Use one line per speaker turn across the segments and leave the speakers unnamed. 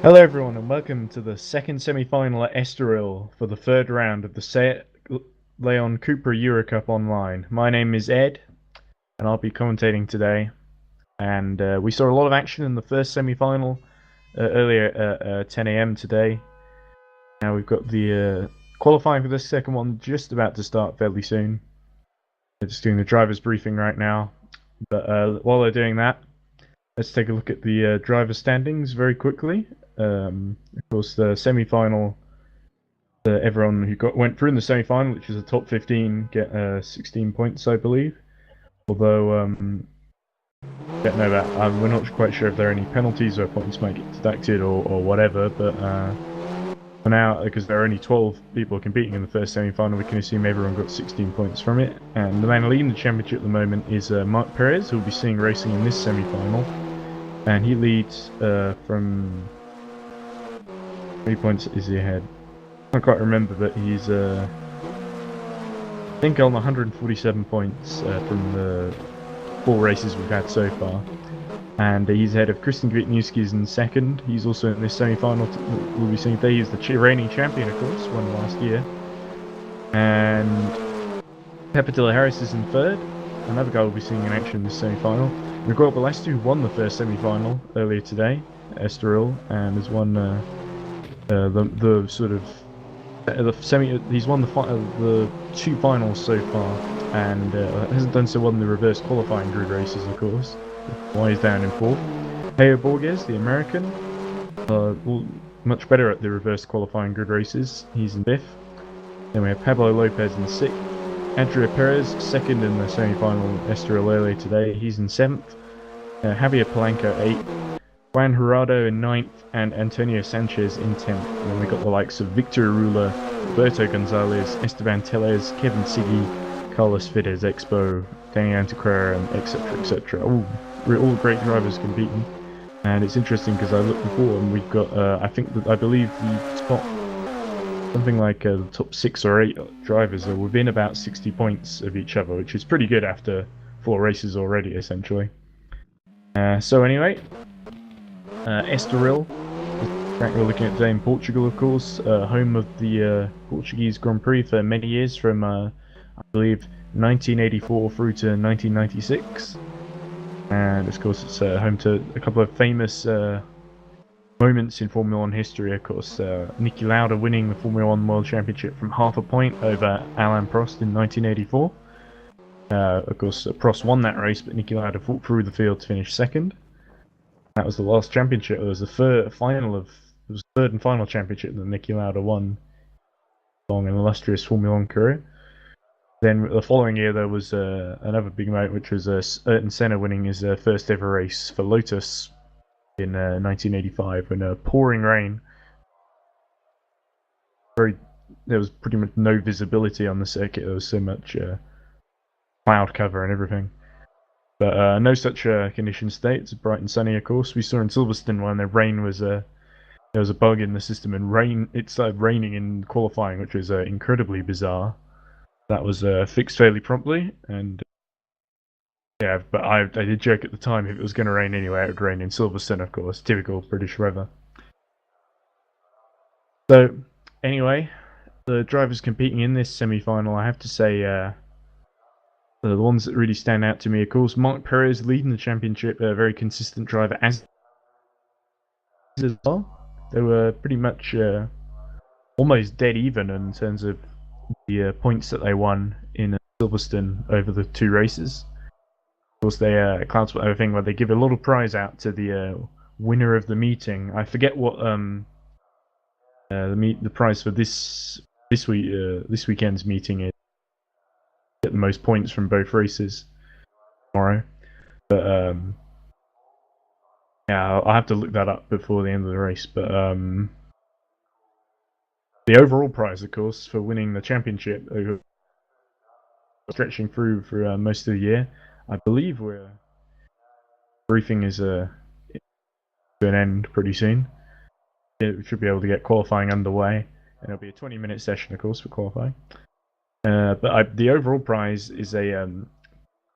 Hello everyone and welcome to the second semi-final at Estoril for the third round of the León Cupra Eurocup online. My name is Ed and I'll be commentating today. And we saw a lot of action in the first semi-final earlier at 10 a.m. today. Now we've got the qualifying for this second one just about to start fairly soon. They're just doing the driver's briefing right now. But while they're doing that, let's take a look at the driver standings very quickly. Of course, the semi-final, everyone who went through in the semi-final, which is the top 15, get 16 points, I believe. Although, don't know that. We're not quite sure if there are any penalties or points might get deducted or whatever. But for now, because there are only 12 people competing in the first semi-final, we can assume everyone got 16 points from it. And the man leading the championship at the moment is Marc Perez, who will be seeing racing in this semi-final. And he leads from... How many points is he ahead? I can't quite remember, but he's I think on 147 points from the 4 races we've had so far. And he's ahead of Christian Kwiatkowski is in second. He's also in this semi-final we'll be seeing today. He's the reigning champion, of course, won last year. And Pepatilla Harris is in third. Another guy we'll be seeing in action in this semi-final. Miguel Balestre, who won the first semi-final earlier today, Estoril, and has won the sort of the semi. He's won the 2 finals so far, and hasn't done so well in the reverse qualifying grid races, of course. Why he's down in 4th. Javier Borges, the American, much better at the reverse qualifying grid races. He's in 5th. Then we have Pablo Lopez in 6th. Andrea Perez, 2nd in the semi-final Estoril earlier today. He's in 7th. Javier Polanco, 8th. Juan Jurado in 9th, and Antonio Sanchez in 10th. And then we got the likes of Victor Arula, Roberto Gonzalez, Esteban Tellez, Kevin Siggy, Carlos Fidesz, Expo, Danny Antequera, and etc. etc. All great drivers competing. And it's interesting because I looked before and we've got, I believe the top, something like the top 6 or 8 drivers are within about 60 points of each other, which is pretty good after 4 races already, essentially. So anyway, Estoril, the track we're looking at today in Portugal, of course, home of the Portuguese Grand Prix for many years, from I believe 1984 through to 1996, and of course it's home to a couple of famous moments in Formula 1 history. Of course, Niki Lauda winning the Formula 1 World Championship from half a point over Alain Prost in 1984. Of course, Prost won that race, but Niki Lauda fought through the field to finish 2nd. That was the last championship. It was the third and final championship that Niki Lauda won. Long and illustrious Formula 1 career. Then the following year there was another big moment, which was Ayrton Senna winning his first ever race for Lotus in 1985 in pouring rain. There was pretty much no visibility on the circuit. There was so much cloud cover and everything. But no such conditions today. It's bright and sunny, of course. We saw in Silverstone when the rain was there was a bug in the system and it started raining in qualifying, which was incredibly bizarre. That was fixed fairly promptly, and yeah, but I did joke at the time if it was going to rain anyway, it would rain in Silverstone, of course. Typical British weather. So anyway, the drivers competing in this semi-final, I have to say, the ones that really stand out to me, of course, Marc Perez leading the championship, a very consistent driver as well. They were pretty much almost dead even in terms of the points that they won in Silverstone over the 2 races. Of course, they clouds with everything where they give a lot of prize out to the winner of the meeting. I forget what the prize for this weekend's meeting is. Get the most points from both races tomorrow, but yeah, I'll have to look that up before the end of the race. But the overall prize, of course, for winning the championship, stretching through for most of the year, I believe briefing is to an end pretty soon. We should be able to get qualifying underway, and it'll be a 20-minute session, of course, for qualifying. But the overall prize is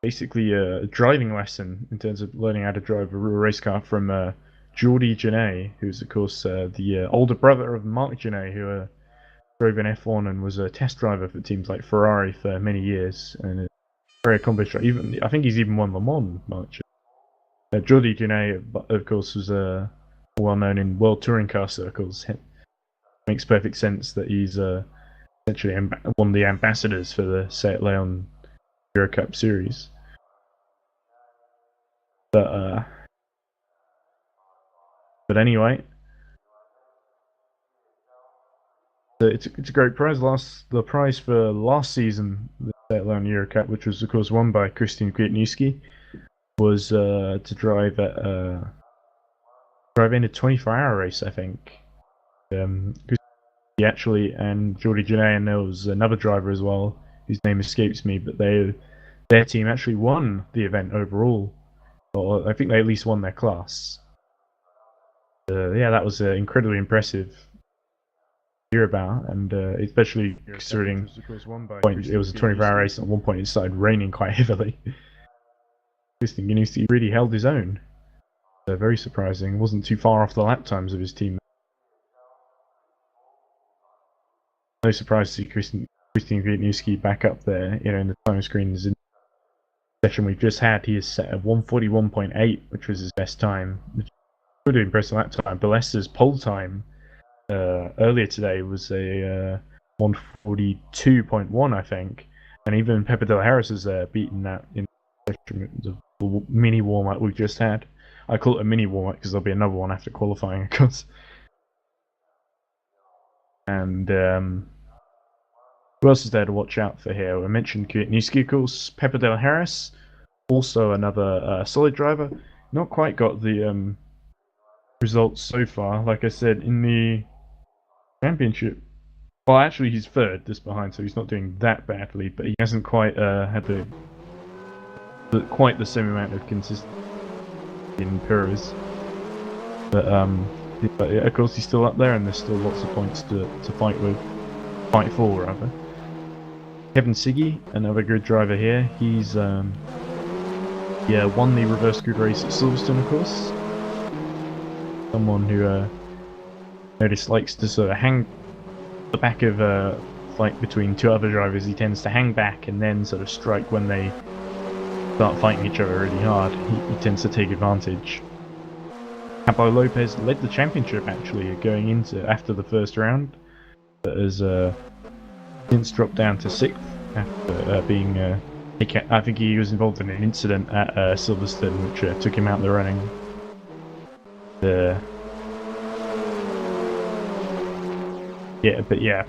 basically a driving lesson in terms of learning how to drive a real race car from Jordi Genet, who's of course the older brother of Marc Genet, who drove in F1 and was a test driver for teams like Ferrari for many years, and very accomplished. Even I think he's even won Le Mans. Marc Jordi Genet, of course, was well known in World Touring Car circles. It makes perfect sense that he's essentially one of the ambassadors for the Seat León Eurocup series. But anyway, it's a great prize. The prize for last season, the Seat León Eurocup, which was of course won by Christian Kwiatkowski, was to drive in a 24-hour race, I think. Actually, and Jordi Genet, and there was another driver as well, whose name escapes me, but their team actually won the event overall. Or I think they at least won their class. Yeah, that was incredibly impressive to hear about, and especially considering it was a 24-hour race, and at one point it started raining quite heavily. Christian Kwiatkowski really held his own. Very surprising. It wasn't too far off the lap times of his team. No surprise to see Christian Kwiatkowski back up there, in the time screens. In the session we've just had, he is set at 141.8, which was his best time. Pretty impressive lap time. Balester's pole time earlier today was a 142.1, I think, and even Pepe de la Harris has beaten that in the mini warm-up we just had. I call it a mini warm-up because there'll be another one after qualifying, of course. And who else is there to watch out for here? I mentioned Kwiatkowski, of course. Pepe de la Harris, also another solid driver. Not quite got the results so far. Like I said, in the championship, well, actually he's third, just behind, so he's not doing that badly. But he hasn't quite had quite the same amount of consistency in Perez. But yeah, of course he's still up there, and there's still lots of points to fight for rather. Kevin Siggy, another good driver here. He's won the reverse grid race at Silverstone, of course. Someone who notice likes to sort of hang the back of a fight between two other drivers. He tends to hang back and then sort of strike when they start fighting each other really hard. He tends to take advantage. Pablo Lopez led the championship actually going into after the first round, but has since dropped down to 6th after being I think he was involved in an incident at Silverstone which took him out of the running.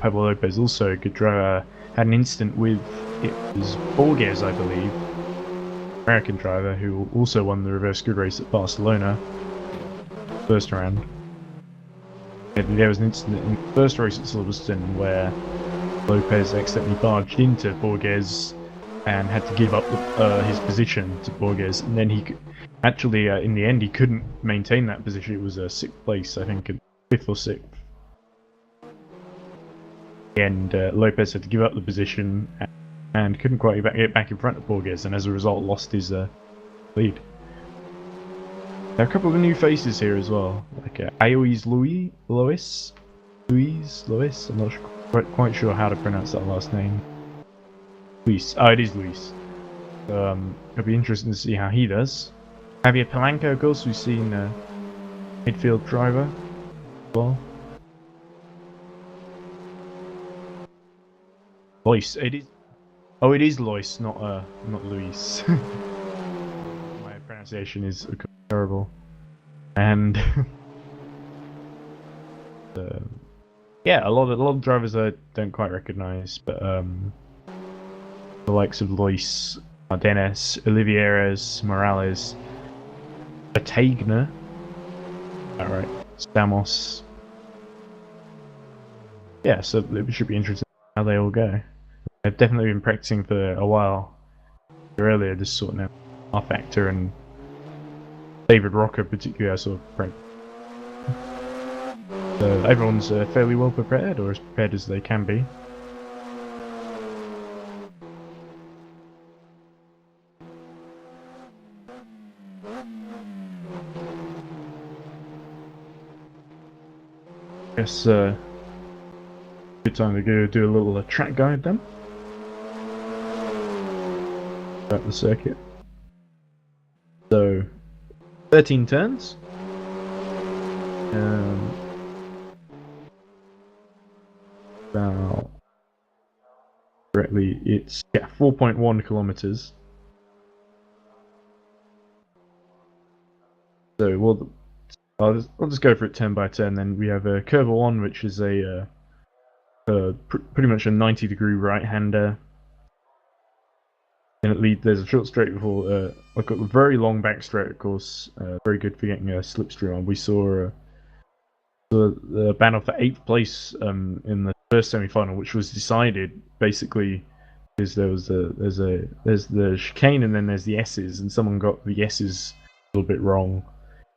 Pablo Lopez, also a good driver, had an incident with, it was Borges, I believe, American driver, who also won the reverse grid race at Barcelona first round. And there was an incident in the first race at Silverstone where Lopez accidentally barged into Borges and had to give up his position to Borges, and then he actually in the end he couldn't maintain that position. It was a 6th place, I think, 5th or 6th. And Lopez had to give up the position and couldn't quite get back in front of Borges, and as a result lost his lead. There are a couple of new faces here as well, like Ayois Lois. I'm not quite sure how to pronounce that last name. Luis. Oh, it is Luis. It'll be interesting to see how he does. Javier Palanca, of course, we've seen midfield driver as well. Lois. It is. Oh, it is Lois, not Luis. My pronunciation is terrible. And yeah, a lot of drivers I don't quite recognise, but the likes of Lois, Mardenes, Olivieres, Morales, Batagna, alright, Stamos. Yeah, so it should be interesting how they all go. I've definitely been practicing for a while. Earlier, just sorting out R Factor and David Rocker, particularly, I sort of practice. So everyone's fairly well prepared, or as prepared as they can be. guess good time to go do a little track guide then about the circuit. So 13 turns. About correctly, it's 4.1 kilometers. So I'll just go for it turn by turn. Then we have a curve 1, which is pretty much a 90-degree right-hander. And there's a short straight before. I've got a very long back straight, of course. Very good for getting a slipstream on. We saw the battle for 8th place in the first semi-final, which was decided basically because there's the chicane and then there's the S's, and someone got the S's a little bit wrong.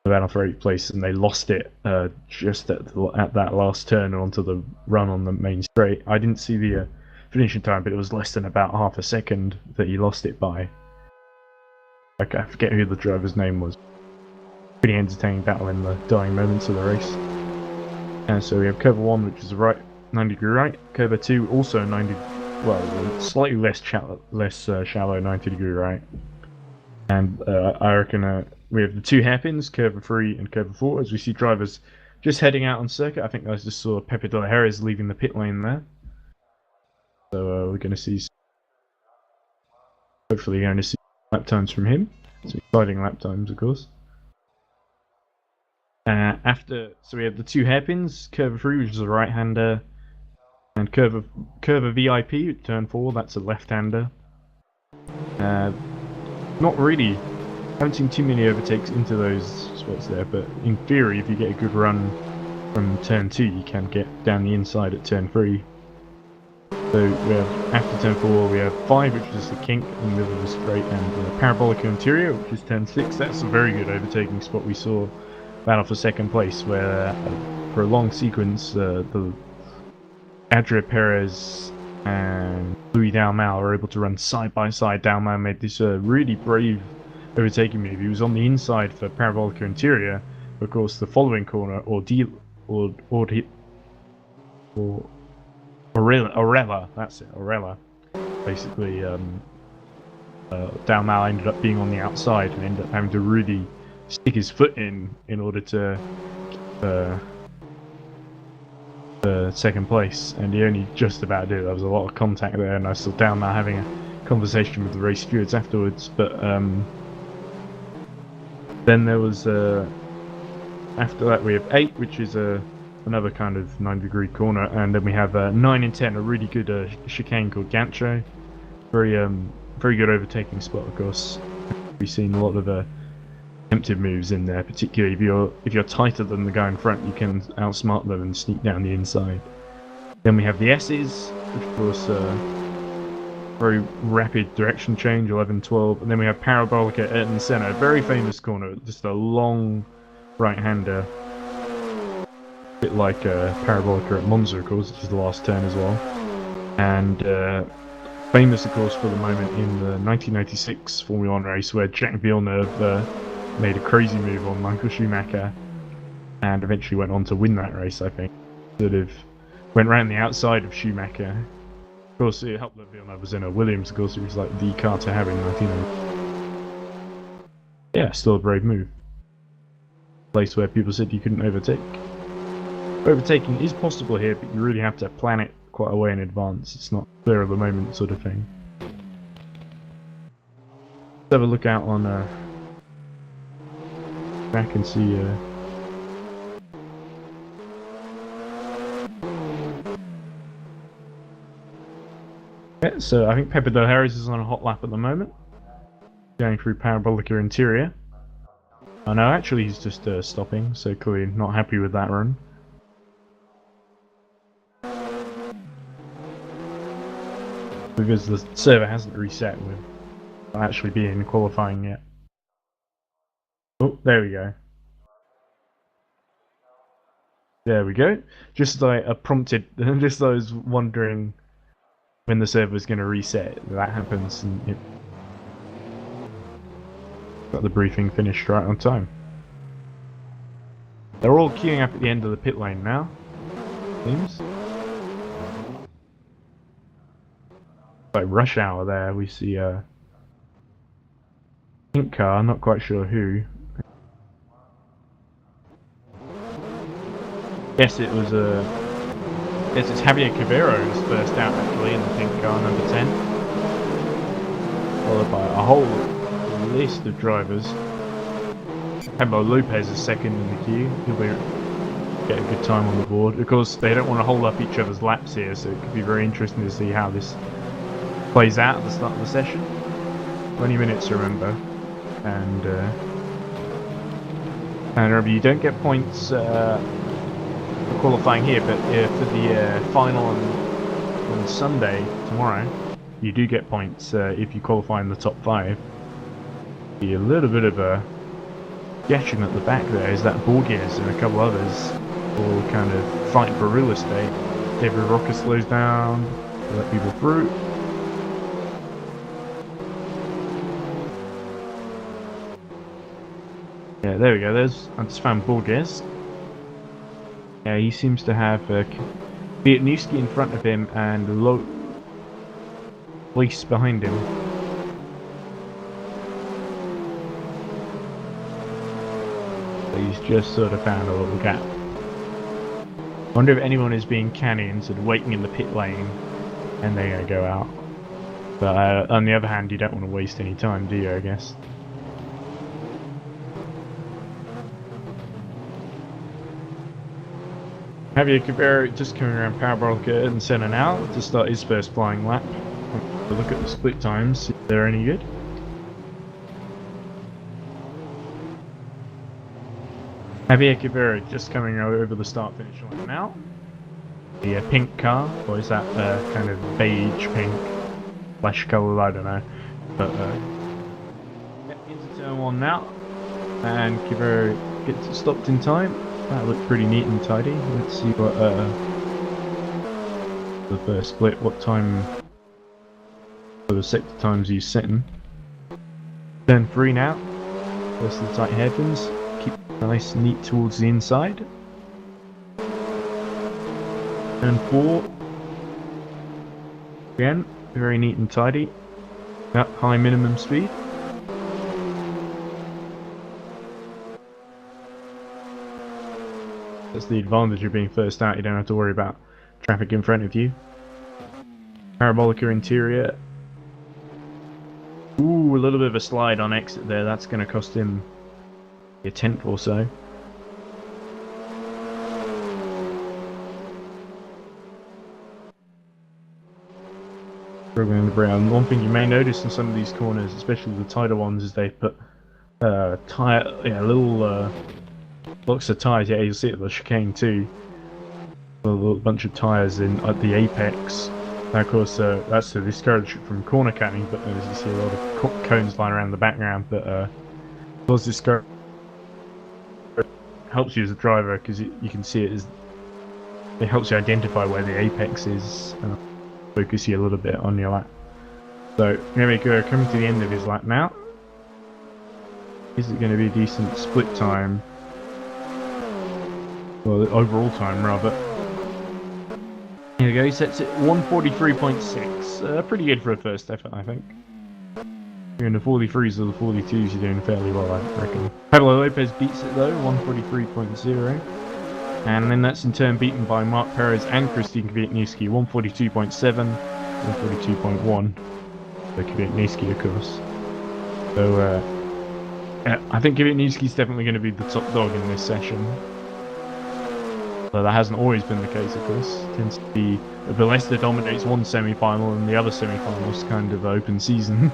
The battle for 8th place, and they lost it just at that last turn onto the run on the main straight. I didn't see the finishing time, but it was less than about half a second that he lost it by. I forget who the driver's name was. Pretty entertaining battle in the dying moments of the race. And so we have curve 1, which is the right 90-degree right. Curve 2, also 90, well, slightly less shallow 90-degree right. And I reckon we have the 2 hairpins, curve 3 and curve 4, as we see drivers just heading out on circuit. I think I just saw Pepe de la Jerez leaving the pit lane there. So we're going to see, hopefully going to see lap times from him. So exciting lap times, of course. So we have the 2 hairpins, curve 3, which is a right-hander, and curve VIP, turn 4, that's a left-hander. Not really, haven't seen too many overtakes into those spots there, but in theory, if you get a good run from turn 2, you can get down the inside at turn 3. So we have, after turn 4, we have 5, which is the kink in the middle of the straight, and parabolic interior, which is turn 6. That's a very good overtaking spot. We saw battle for 2nd place, where for a long sequence, the Adria Perez and Louis Dalmau were able to run side by side. Dalmau made this really brave overtaking move. He was on the inside for parabolic interior. Of course, the following corner, Orella, that's it, Orella. Basically, Dalmau ended up being on the outside and ended up having to really stick his foot in order to the 2nd place, and he only just about did. There was a lot of contact there, and I saw Dalmau having a conversation with the race stewards afterwards. But then there was after that we have 8, which is another kind of 90-degree corner, and then we have 9 and 10, a really good chicane called Gancho. Very good overtaking spot, of course. We've seen a lot of attempted moves in there, particularly if you're tighter than the guy in front, you can outsmart them and sneak down the inside. Then we have the S's, which of course very rapid direction change, 11, 12, and then we have Parabolica at Ayrton Senna, a very famous corner, just a long right-hander, a bit like Parabolica at Monza, of course, which is the last turn as well, and famous, of course, for the moment in the 1996 Formula 1 race where Jacques Villeneuve made a crazy move on Michael Schumacher and eventually went on to win that race, I think. Sort of went round the outside of Schumacher. Of course, it helped that Villeneuve was in a Williams, of course, it was like the car to have in 1990. Yeah, still a brave move. Place where people said you couldn't overtake. Overtaking is possible here, but you really have to plan it quite a way in advance. It's not clear at the moment sort of thing. Let's have a look out on back and see yeah, so I think Pepe de la Jerez is on a hot lap at the moment, going through Parabolica interior. Oh no, actually he's just stopping, so clearly not happy with that run. Because the server hasn't reset with actually being qualifying yet. Oh, there we go. There we go. Just as I prompted, just as I was wondering when the server was going to reset, that happens, and it got the briefing finished right on time. They're all queuing up at the end of the pit lane now. Seems. Like rush hour there, we see a pink car, not quite sure who. Yes, it was yes, it's Javier Cavero's first out actually in the pink car, number 10. Followed by a whole list of drivers. Pablo Lopez is second in the queue. He'll get a good time on the board. Of course, they don't want to hold up each other's laps here, so it could be very interesting to see how this plays out at the start of the session. 20 minutes, remember. And remember, you don't get points for qualifying here, but for the final on Sunday, tomorrow, you do get points if you qualify in the top 5. Be a little bit of a action at the back there is that Borges and a couple others all kind of fighting for real estate. David Rocker slows down, let people through. Yeah, there we go. I just found Borges. Yeah, he seems to have Vietnewski in front of him and police behind him. So he's just sort of found a little gap. I wonder if anyone is being canny and sort of waiting in the pit lane and they're going to go out. But on the other hand, you don't want to waste any time, do you, I guess? Javier Cabrera just coming around Parabolica and sending out to start his first flying lap. Look at the split times, if they're any good. Javier Cabrera just coming over the start finish line now. The pink car, or is that kind of beige pink, flesh colour, I don't know. But into turn 1 now, and Cabrera gets stopped in time. That looked pretty neat and tidy. Let's see what the first split, what time for the sector times he's setting. Turn 3 now. First of the tight hairpins. Keep nice and neat towards the inside. Turn 4. Again, very neat and tidy. Yep, high minimum speed. That's the advantage of being first out, you don't have to worry about traffic in front of you. Parabolica interior. Ooh, a little bit of a slide on exit there, that's going to cost him a 10th or so. Struggling around. One thing you may notice in some of these corners, especially the tighter ones, is they put little blocks of tyres. Yeah, you'll see it at the chicane too. A little bunch of tyres in at the apex. Now, of course, that's to discourage from corner cutting, but as you see a lot of cones lying around the background, but does discourage. Helps you as a driver because you can see it helps you identify where the apex is and focus you a little bit on your lap. So here we go, coming to the end of his lap now. Is it going to be a decent split time? Well, overall time rather. Here we go, he sets it 143.6. Pretty good for a first effort, I think. You're in the 43s or the 42s, you're doing fairly well, I reckon. Pablo Lopez beats it though, 143.0. And then that's in turn beaten by Mark Perez and Christine Kwiatkowski, 142.7, 142.1. For Kwiatkowski, of course. So, I think Kwiatkowski's definitely going to be the top dog in this session. Though that hasn't always been the case, of course. It tends to be Valesta dominates one semi-final and the other semi-finals kind of open season.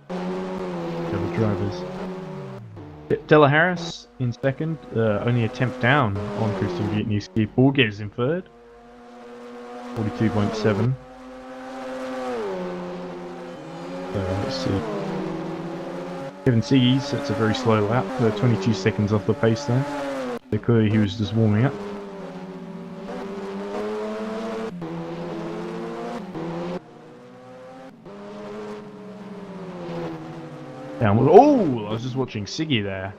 The drivers. Della Harris in second, only a tenth down on Christian Kwiatkowski. Borges in third, 42.7. Let's see. Kevin Siggy sets a very slow lap, 22 seconds off the pace there. So clearly he was just warming up. Oh, I was just watching Siggy there.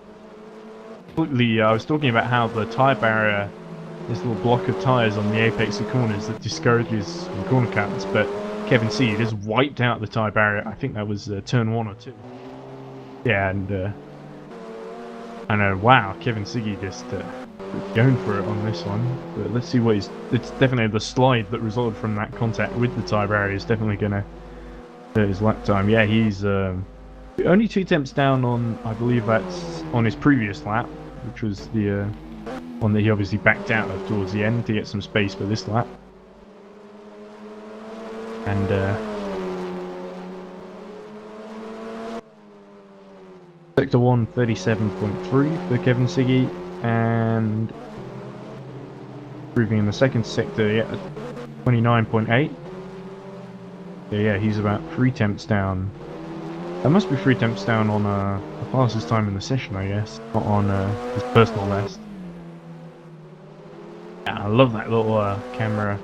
Completely, I was talking about how the tyre barrier this little block of tyres on the apex of corners that discourages the corner cuts, but Kevin C just wiped out the tyre barrier. I think that was turn 1 or 2. Yeah, and I know, wow, Kevin Siggy just going for it on this one. But let's see what he's... It's definitely the slide that resulted from that contact with the tyre barrier is definitely going to hurt his lap time. Yeah, he's only 2 temps down on, I believe that's on his previous lap, which was the one that he obviously backed out of towards the end to get some space for this lap. And Sector 1, 37.3 for Kevin Siggy, and improving in the second sector, yeah, 29.8. So yeah, he's about 3 temps down. That must be 3 temps down on the fastest time in the session, I guess, not on his personal best. Yeah, I love that little camera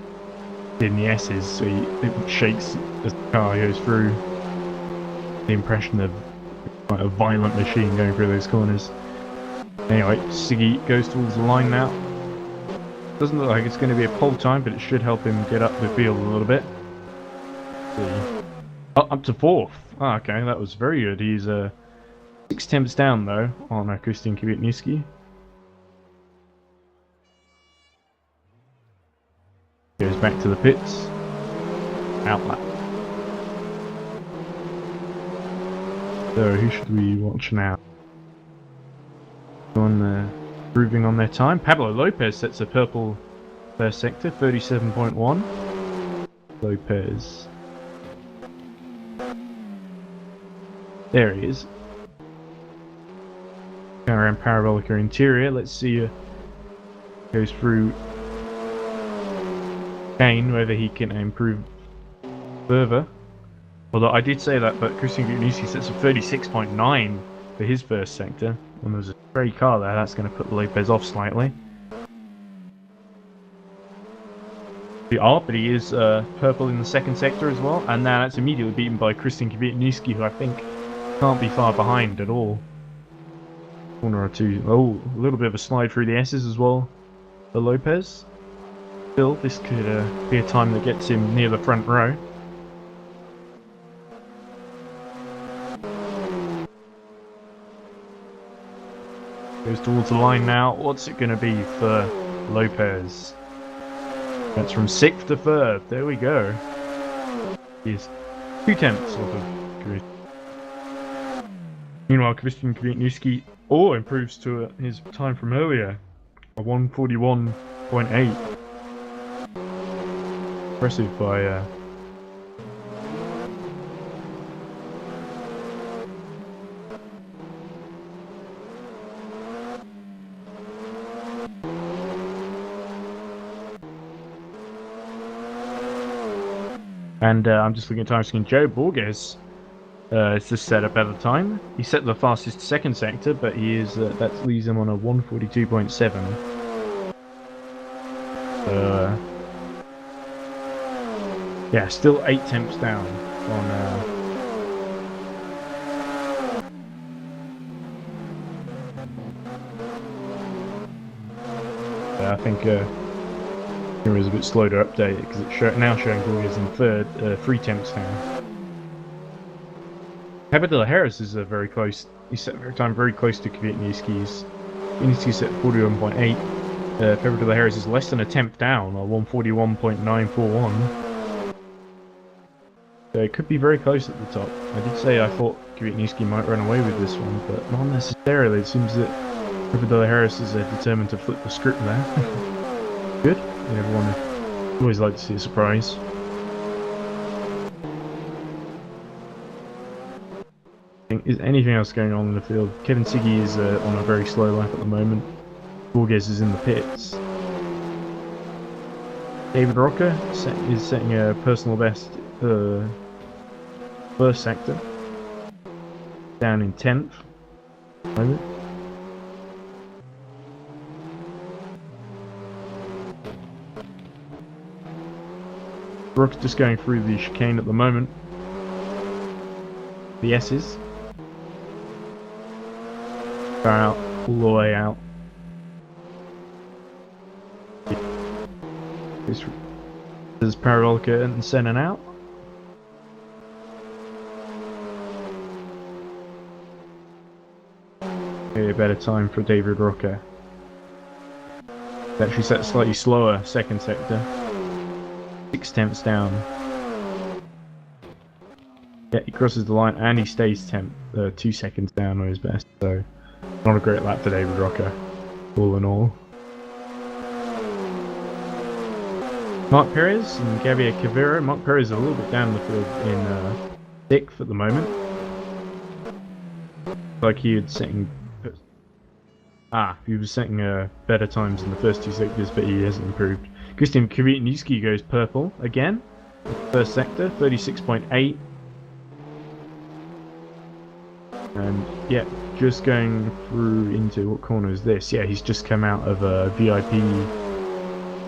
in the S's, so it shakes as the car goes through. The impression of quite a violent machine going through those corners. Anyway, Siggy goes towards the line now. Doesn't look like it's going to be a pole time, but it should help him get up the field a little bit. Oh, up to 4th. Oh, okay, that was very good. He's 6 temps down though on Christian Kwiatkowski. Goes back to the pits. Outlap. So who should we watch now? Improving on their time. Pablo Lopez sets a purple first sector, 37.1. Lopez. There he is. Going around Parabolica interior. Let's see. Goes through Kane, whether he can improve further. Although I did say that, but Christian Kwiatkowski sets a 36.9 for his first sector. When there's a stray car there, that's going to put Lopez off slightly. But he is purple in the second sector as well, and now that's immediately beaten by Christian Kwiatkowski, who I think can't be far behind at all. Corner or two. Oh, a little bit of a slide through the S's as well for Lopez. Still, this could be a time that gets him near the front row. Goes towards the line now. What's it going to be for Lopez? That's from 6th to 3rd. There we go. He's 2 temps off of Christian. Meanwhile, Christian Kwiatkowski improves to his time from earlier, a 141.8. Impressive by And I'm just looking at time screen. Joe Borges is just set a better time. He set the fastest second sector, but he is that leaves him on a 142.7. Yeah, still 8 temps down on. I think it was a bit slow to update it because it's now showing Borges in 3rd, 3 temps down. Pepper de la Harris is very close. He set a time very close to Kwiatkowski's. Kwiatkowski set 41.8. Pepper de la Harris is less than a temp down, or 141.941. So it could be very close at the top. I did say I thought Kwiatkowski might run away with this one, but not necessarily. It seems that Pepper de la Harris is determined to flip the script there. Good. Everyone always like to see a surprise. Is anything else going on in the field? Kevin Siggy is on a very slow lap at the moment. Borges is in the pits. David Rocker is setting a personal best first sector. Down in 10th. Moment. Rock's just going through the chicane at the moment. The S's. Far out, all the way out. There's Parabolica and Senna out. A better time for David Rocker. Actually set slightly slower second sector. 6 tenths down. Yeah, he crosses the line and he stays 2 seconds down on his best. So not a great lap for David Rocker, all in all. Mark Perez and Javier Cavero. Mark Perez is a little bit down the field in 6th at the moment. Like he was setting better times in the first 2 sectors, but he hasn't improved. Christian Kwiatkowski goes purple again. First sector, 36.8. And yeah, just going through into what corner is this? Yeah, he's just come out of a VIP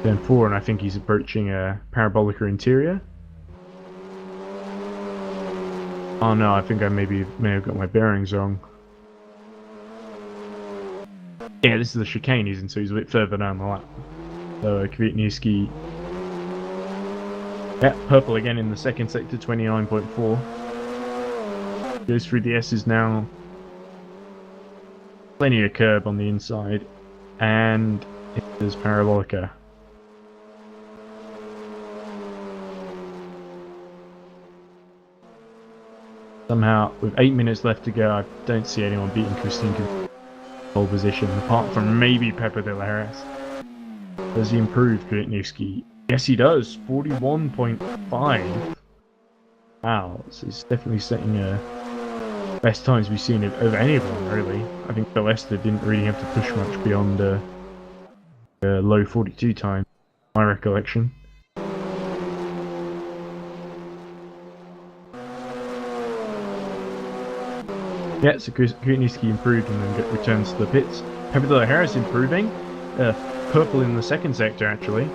turn 4, and I think he's approaching a Parabolica interior. Oh no, I think I may have got my bearings wrong. Yeah, this is the chicane he's in, so he's a bit further down the lap. So Kwiatkowski, yeah, purple again in the second sector, 29.4. Goes through the S's now. Plenty of curb on the inside, and there's Parabolica. Somehow, with 8 minutes left to go, I don't see anyone beating Christian pole position, apart from maybe Pepe de la Harris. Does he improve Kwiatkowski? Yes, he does. 41.5. Wow, so he's definitely setting best times we've seen of anyone, really. I think Leicester didn't really have to push much beyond low 42 time, my recollection. Yeah, so Kwiatkowski improved and then returns to the pits. Pepe de la Harris improving. Purple in the second sector, actually.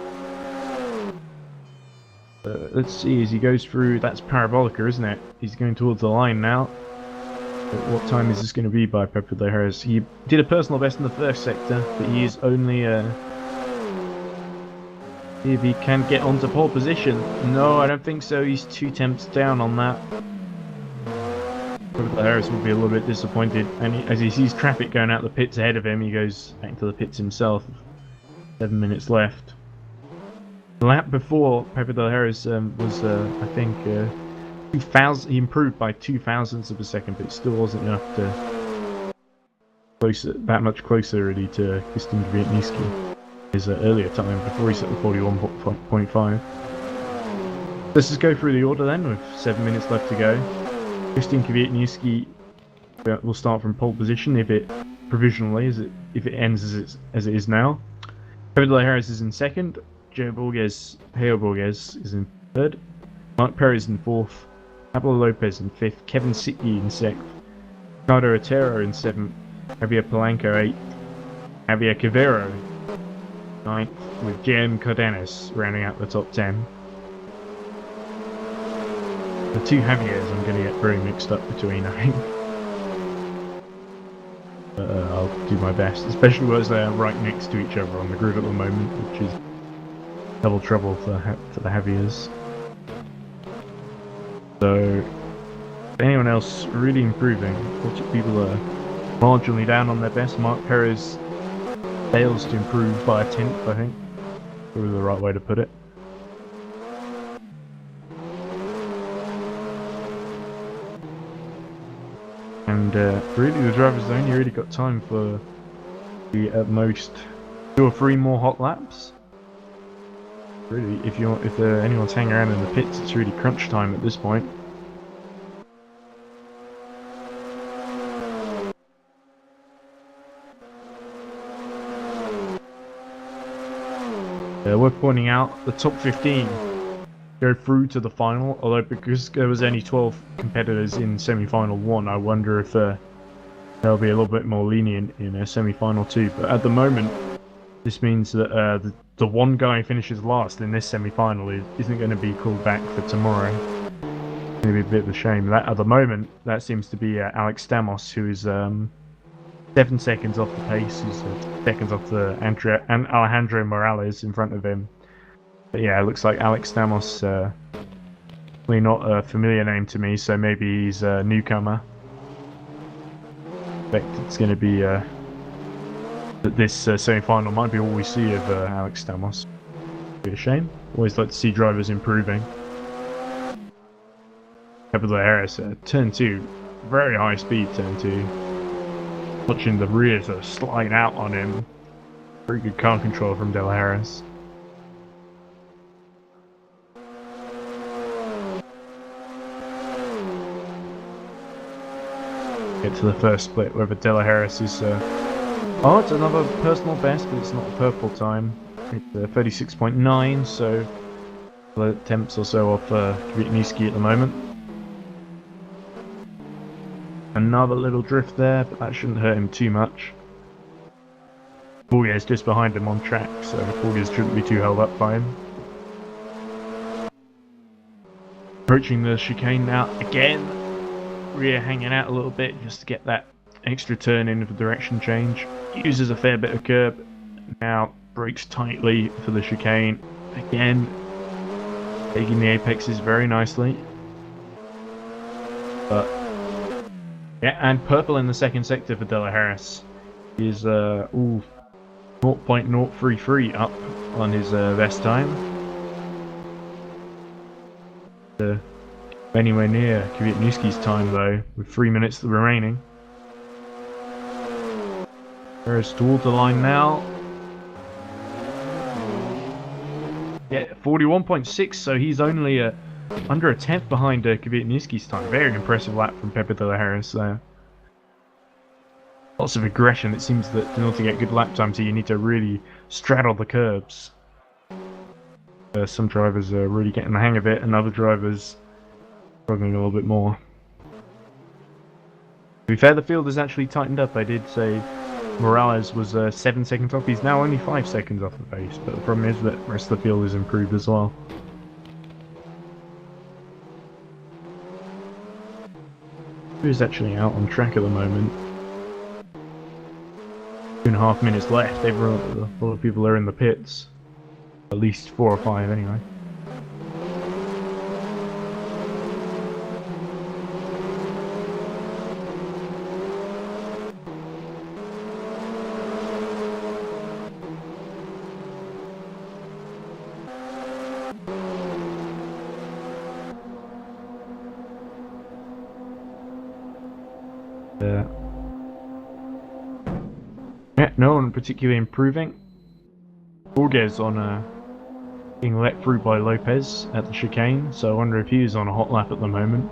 Let's see, as he goes through, that's Parabolica, isn't it? He's going towards the line now. But what time is this going to be by Pepe de la Harris? He did a personal best in the first sector, but he is only if he can get onto pole position. No, I don't think so. He's 2 tenths down on that. Pepe de la Harris will be a little bit disappointed, and as he sees traffic going out the pits ahead of him, he goes back to the pits himself. 7 minutes left. The lap before, Pepe de la Harris was, I think, 2,000. He improved by 0.02 of a second, but it still wasn't enough to that much closer really to Christian Kwiatkowski. His earlier time before he set the 41.5. Let's just go through the order then, with 7 minutes left to go. Christian Kwiatkowski will start from pole position if it provisionally, if it ends as it is now. Pepe de la Harris is in second. Geo Borges is in third. Mark Perez in fourth. Pablo Lopez in fifth. Kevin Sitke in sixth. Ricardo Otero in seventh. Javier Polanco 8th. Javier Cavero 9th, with Jem Cardenas rounding out the top 10. The two Javiers I'm going to get very mixed up between, I think. I'll do my best, especially as they're right next to each other on the grid at the moment, which is double trouble for the Javiers. So, anyone else really improving? Lots of people are marginally down on their best. Mark Perez fails to improve by a 10th, I think. Probably the right way to put it. And really the drivers only really got time for at most 2 or 3 more hot laps. Really, if anyone's hanging around in the pits, it's really crunch time at this point. Worth pointing out, the top 15 go through to the final, although because there was only 12 competitors in semi-final 1, I wonder if they'll be a little bit more lenient in semi-final 2. But at the moment, this means that the one guy who finishes last in this semi-final isn't going to be called back for tomorrow. It's going to be a bit of a shame. That at the moment, that seems to be Alex Stamos, who is 7 seconds off the pace. He's seconds off and Alejandro Morales in front of him. But yeah, it looks like Alex Stamos, really not a familiar name to me, so maybe he's a newcomer. I expect it's going to be that this semi-final might be all we see of Alex Stamos. Be a shame. Always like to see drivers improving. Capital Harris, turn 2, very high speed turn 2. Watching the rear sort of slide out on him. Very good car control from Del Harris. Get to the first split, whether Della Harris is oh, it's another personal best, but it's not a purple time. It's 36.9, so the attempts or so off Kwiatkowski at the moment. Another little drift there, but that shouldn't hurt him too much. Borges just behind him on track, so Borges shouldn't be too held up by him. Approaching the chicane now again. Rear hanging out a little bit just to get that extra turn in for direction change. Uses a fair bit of curb. Now brakes tightly for the chicane. Again, taking the apexes very nicely. But yeah, and purple in the second sector for Della Harris. He's 0.033 up on his best time. Anywhere near Kwiatkowski's time though, with 3 minutes remaining. Harris towards the line now. Yeah, 41.6, so he's only under a tenth behind Kwiatkowski's time. Very impressive lap from Pepe de la Harris there. Lots of aggression. It seems that in order to get good lap times, you need to really straddle the curbs. Some drivers are really getting the hang of it, and other drivers struggling a little bit more. To be fair, the field has actually tightened up. I did say Morales was 7 seconds off. He's now only 5 seconds off the pace, but the problem is that the rest of the field has improved as well. Who's actually out on track at the moment? 2.5 minutes left. A lot of people are in the pits. At least 4 or 5 anyway. Yeah, no one particularly improving. Borges on being let through by Lopez at the chicane, so I wonder if he's on a hot lap at the moment.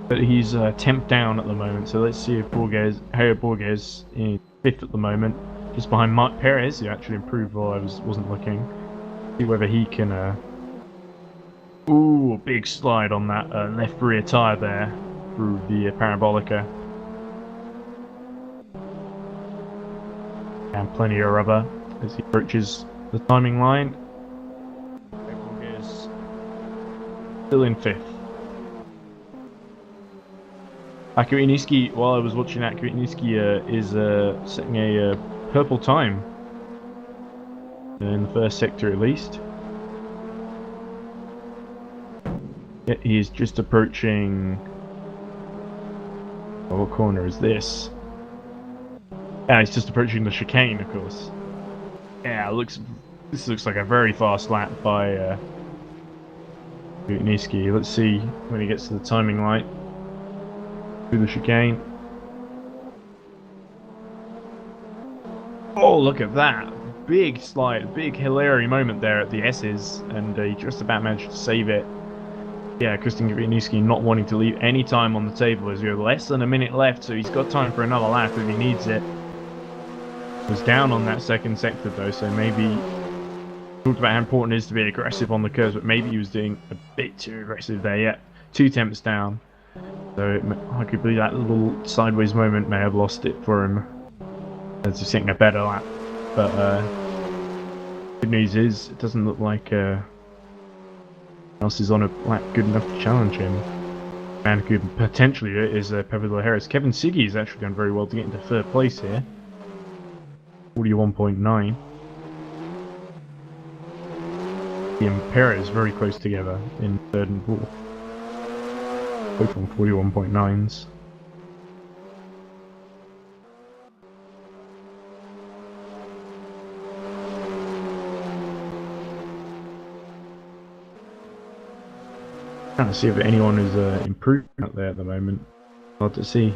But he's 10th down at the moment, so let's see if Borges is 5th at the moment, just behind Mark Perez, who actually improved while I wasn't looking. See whether he can. Ooh, big slide on that left rear tyre there through the parabolica. And plenty of rubber as he approaches the timing line. Borges still in 5th. Kwiatkowski, while I was watching that, Kwiatkowski is setting a purple time in the first sector at least. Yeah, he's just approaching. Oh, what corner is this? Yeah, he's just approaching the chicane, of course. Yeah, this looks like a very fast lap by Kwiatkowski. Let's see when he gets to the timing light through the chicane. Oh, look at that! Big slide, big hilarious moment there at the S's, and he just about managed to save it. Yeah, Christian Kwiatkowski not wanting to leave any time on the table as we have less than a minute left, so he's got time for another lap if he needs it. Was down on that second sector though, so maybe talked about how important it is to be aggressive on the curves, but maybe he was doing a bit too aggressive there. Yeah, 2 temps down, so arguably that little sideways moment may have lost it for him as he's getting a better lap. But good news is it doesn't look like else is on a lap good enough to challenge him. And could potentially is Pepe de la Harris. Kevin Siggy is actually done very well to get into 3rd place here. 41.9. and Perez very close together in third and fourth. Both on 41.9s. Trying to see if anyone is improving out there at the moment. Hard to see.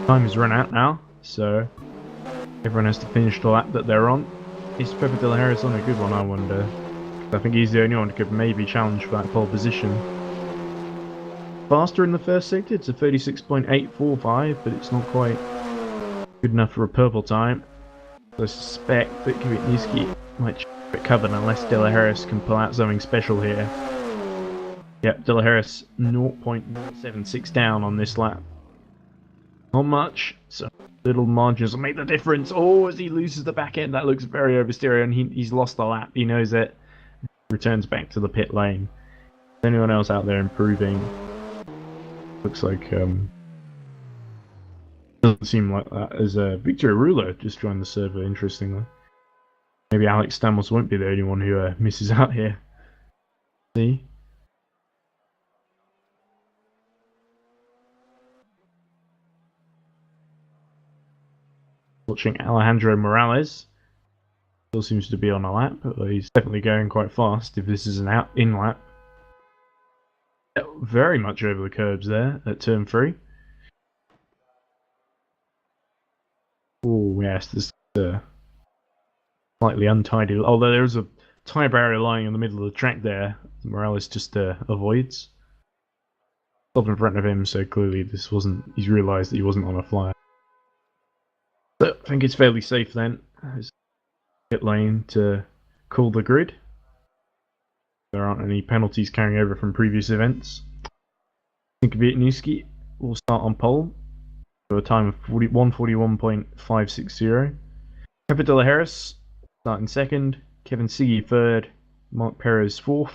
Time has run out now, so everyone has to finish the lap that they're on. Is Pepe de la Harris on a good one, I wonder? I think he's the only one who could maybe challenge for that pole position. Faster in the first sector, it's a 36.845, but it's not quite good enough for a purple time. So I suspect that Kwiatkowski might get covered unless De La Harris can pull out something special here. Yep, De La Harris 0.76 down on this lap. Not much, so little margins will make the difference. Oh, as he loses the back end, that looks very oversteering, and he's lost the lap. He knows it. Returns back to the pit lane. Is anyone else out there improving? Looks like doesn't seem like that. As Victor Arula just joined the server, interestingly. Maybe Alex Stamos won't be the only one who misses out here. See? Watching Alejandro Morales. Still seems to be on a lap, but he's definitely going quite fast if this is an in lap. Very much over the curbs there at turn 3. Oh yes, this is slightly untidy. Although there is a tyre barrier lying in the middle of the track there, Morales just avoids. Up in front of him, so clearly this wasn't. He's realised that he wasn't on a flyer. So I think it's fairly safe then. Pit lane to call the grid. There aren't any penalties carrying over from previous events. I think Kwiatkowski will start on pole for a time of 1:41.560. Pepe de la Harris starting second. Kevin Siggy third. Mark Perez fourth.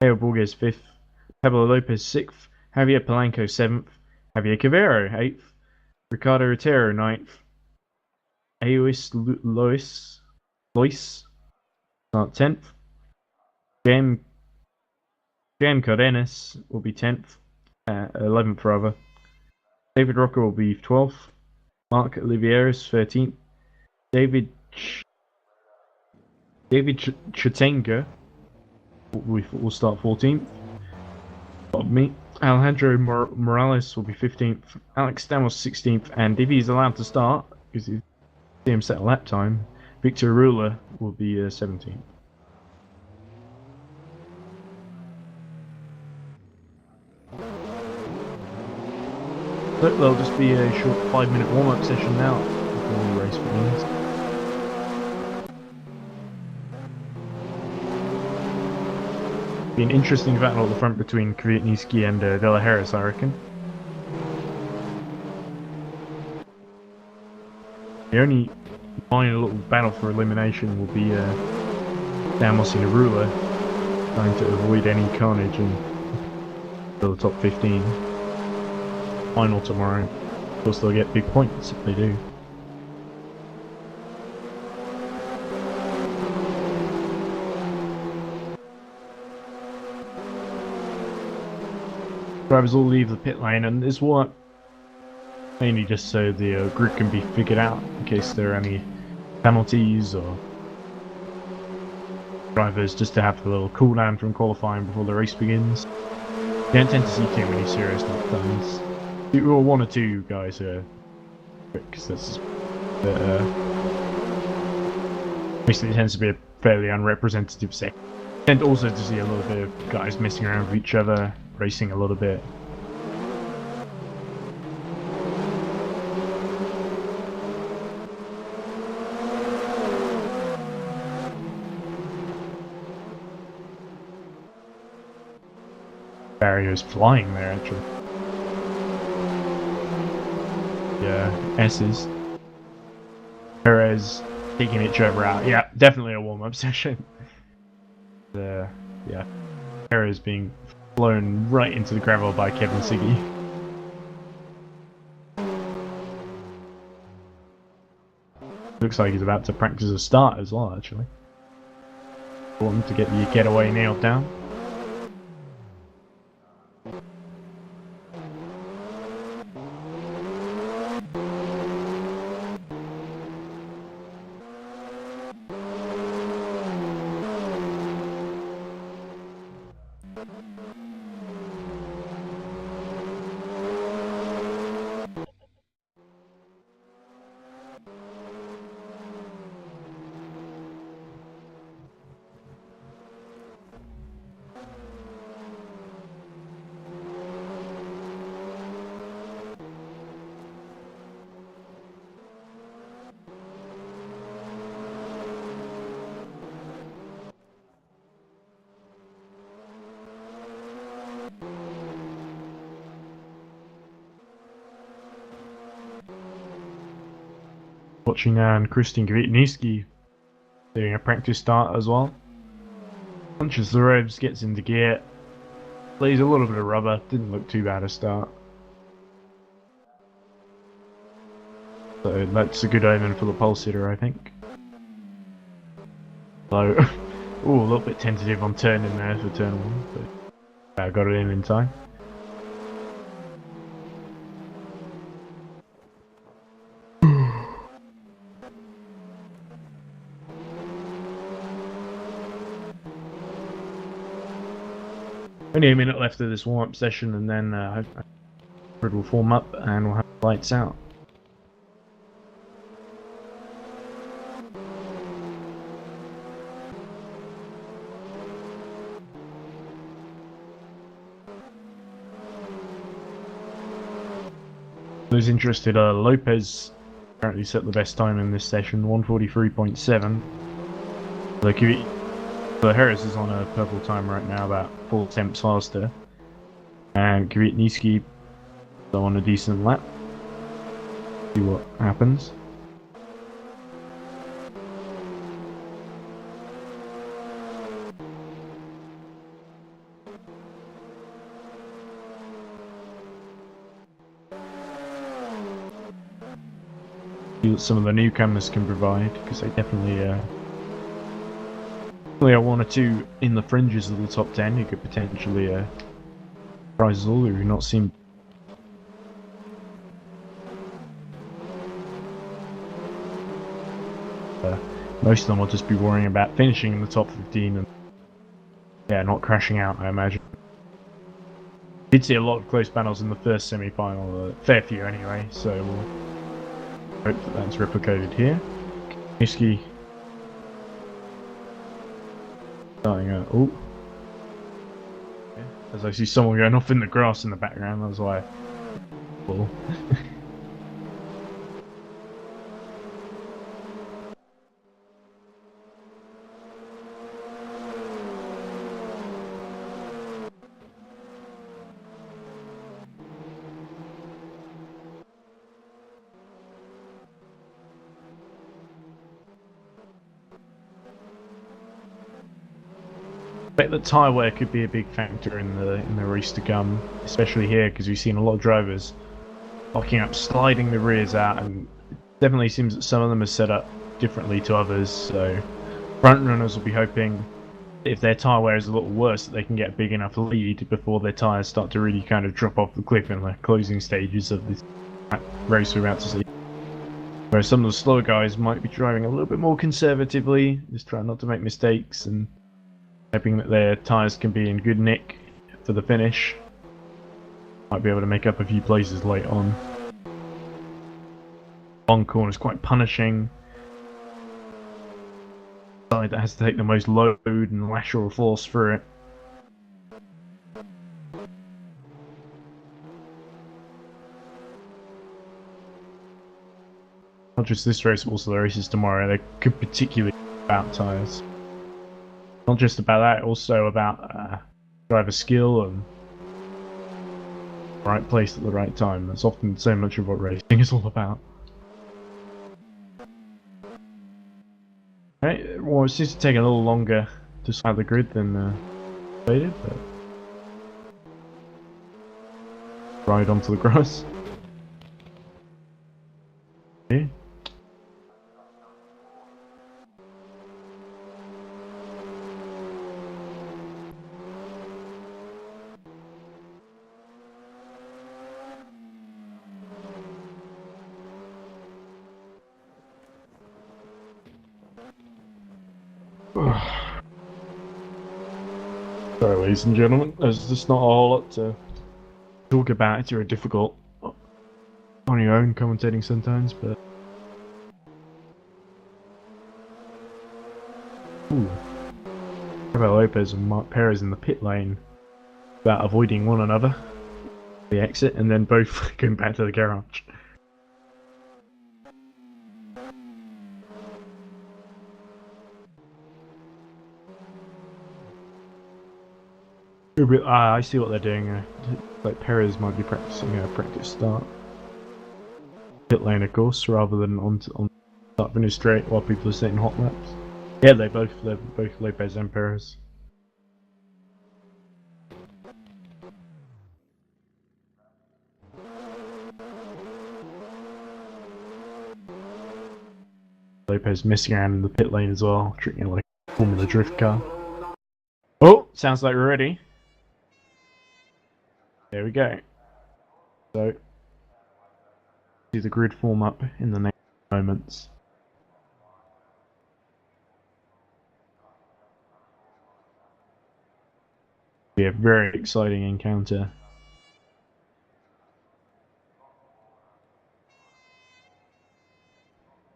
Leo Borges fifth. Pablo Lopez sixth. Javier Polanco seventh. Javier Cavero eighth. Ricardo Otero ninth. Aois Lois start 10th. Jam Cardenas will be 10th. 11th rather. David Rocker will be 12th. Mark Olivieres 13th. David Chatenga will start 14th. Me. Alejandro Morales will be 15th. Alex Stamos 16th. And if he's allowed to start, because you see him set a lap time, Victor Arula will be 17th. But there'll just be a short 5-minute warm-up session now before the race begins. Be an interesting battle at the front between Kwiatkowski and De La Harris, I reckon. The only minor little battle for elimination will be Stamos and Arula trying to avoid any carnage and to the top 15. Final tomorrow. Of course, they'll get big points if they do. Drivers all leave the pit lane, and this work mainly just so the grid can be figured out in case there are any penalties or drivers just to have a little cooldown from qualifying before the race begins. You don't tend to see too many serious knockdowns. Or one or two guys who are quick, because that's basically tends to be a fairly unrepresentative sector. And also to see a little bit of guys messing around with each other, racing a little bit. Barrier's flying there, actually. Yeah, S's. Perez taking each other out. Yeah, definitely a warm-up session. Yeah, Perez being blown right into the gravel by Kevin Siggy. Looks like he's about to practice a start as well, actually. Want to get the getaway nailed down. Watching now, and Christian Kvitniski doing a practice start as well. Punches the ropes, gets into gear, plays a little bit of rubber, didn't look too bad a start. So that's a good omen for the pulse hitter, I think. So, ooh, a little bit tentative on turning there for turn 1, but I got it in time. Only a minute left of this warm-up session, and then it will form up and we'll have lights out. Those interested, Lopez currently set the best time in this session, 1:43.7. So Harris is on a purple time right now, about 4 tenths faster. And Kvitniski is on a decent lap. See what happens. See what some of the newcomers can provide, because they definitely are one or two in the fringes of the top 10 who could potentially surprise us all, who have not seen. Most of them will just be worrying about finishing in the top 15 and not crashing out, I imagine. Did see a lot of close battles in the first semi-final, fair few anyway, so we'll hope that that's replicated here. Niski starting out. Oh, as I see someone going off in the grass in the background, that's why. Cool. I bet that tyre wear could be a big factor in the race to come, especially here, because we've seen a lot of drivers locking up, sliding the rears out, and it definitely seems that some of them are set up differently to others. So front runners will be hoping, if their tyre wear is a little worse, that they can get a big enough lead before their tyres start to really kind of drop off the cliff in the closing stages of this race we're about to see. Whereas some of the slower guys might be driving a little bit more conservatively, just trying not to make mistakes and hoping that their tyres can be in good nick for the finish. Might be able to make up a few places late on. Long corner is quite punishing. Side that has to take the most load and lateral force through it. Not just this race, but also the races tomorrow. They could particularly be about tyres. Not just about that, also about driver skill and right place at the right time. That's often so much of what racing is all about. Right, well, it seems to take a little longer to start the grid than stated, but ride onto the grass. Okay. Sorry, ladies and gentlemen, there's just not a whole lot to talk about. It's very difficult on your own commentating sometimes, but. Ooh. Lopez and Mark Perez in the pit lane about avoiding one another, the exit, and then both going back to the garage. I see what they're doing. Like Perez might be practicing a practice start. Pit lane, of course, rather than on start finish straight while people are setting hot laps. Yeah, they're both Lopez and Perez. Lopez messing around in the pit lane as well, treating it like a Formula Drift car. Oh, sounds like we're ready. There we go. So, see the grid form up in the next moments. Be a very exciting encounter.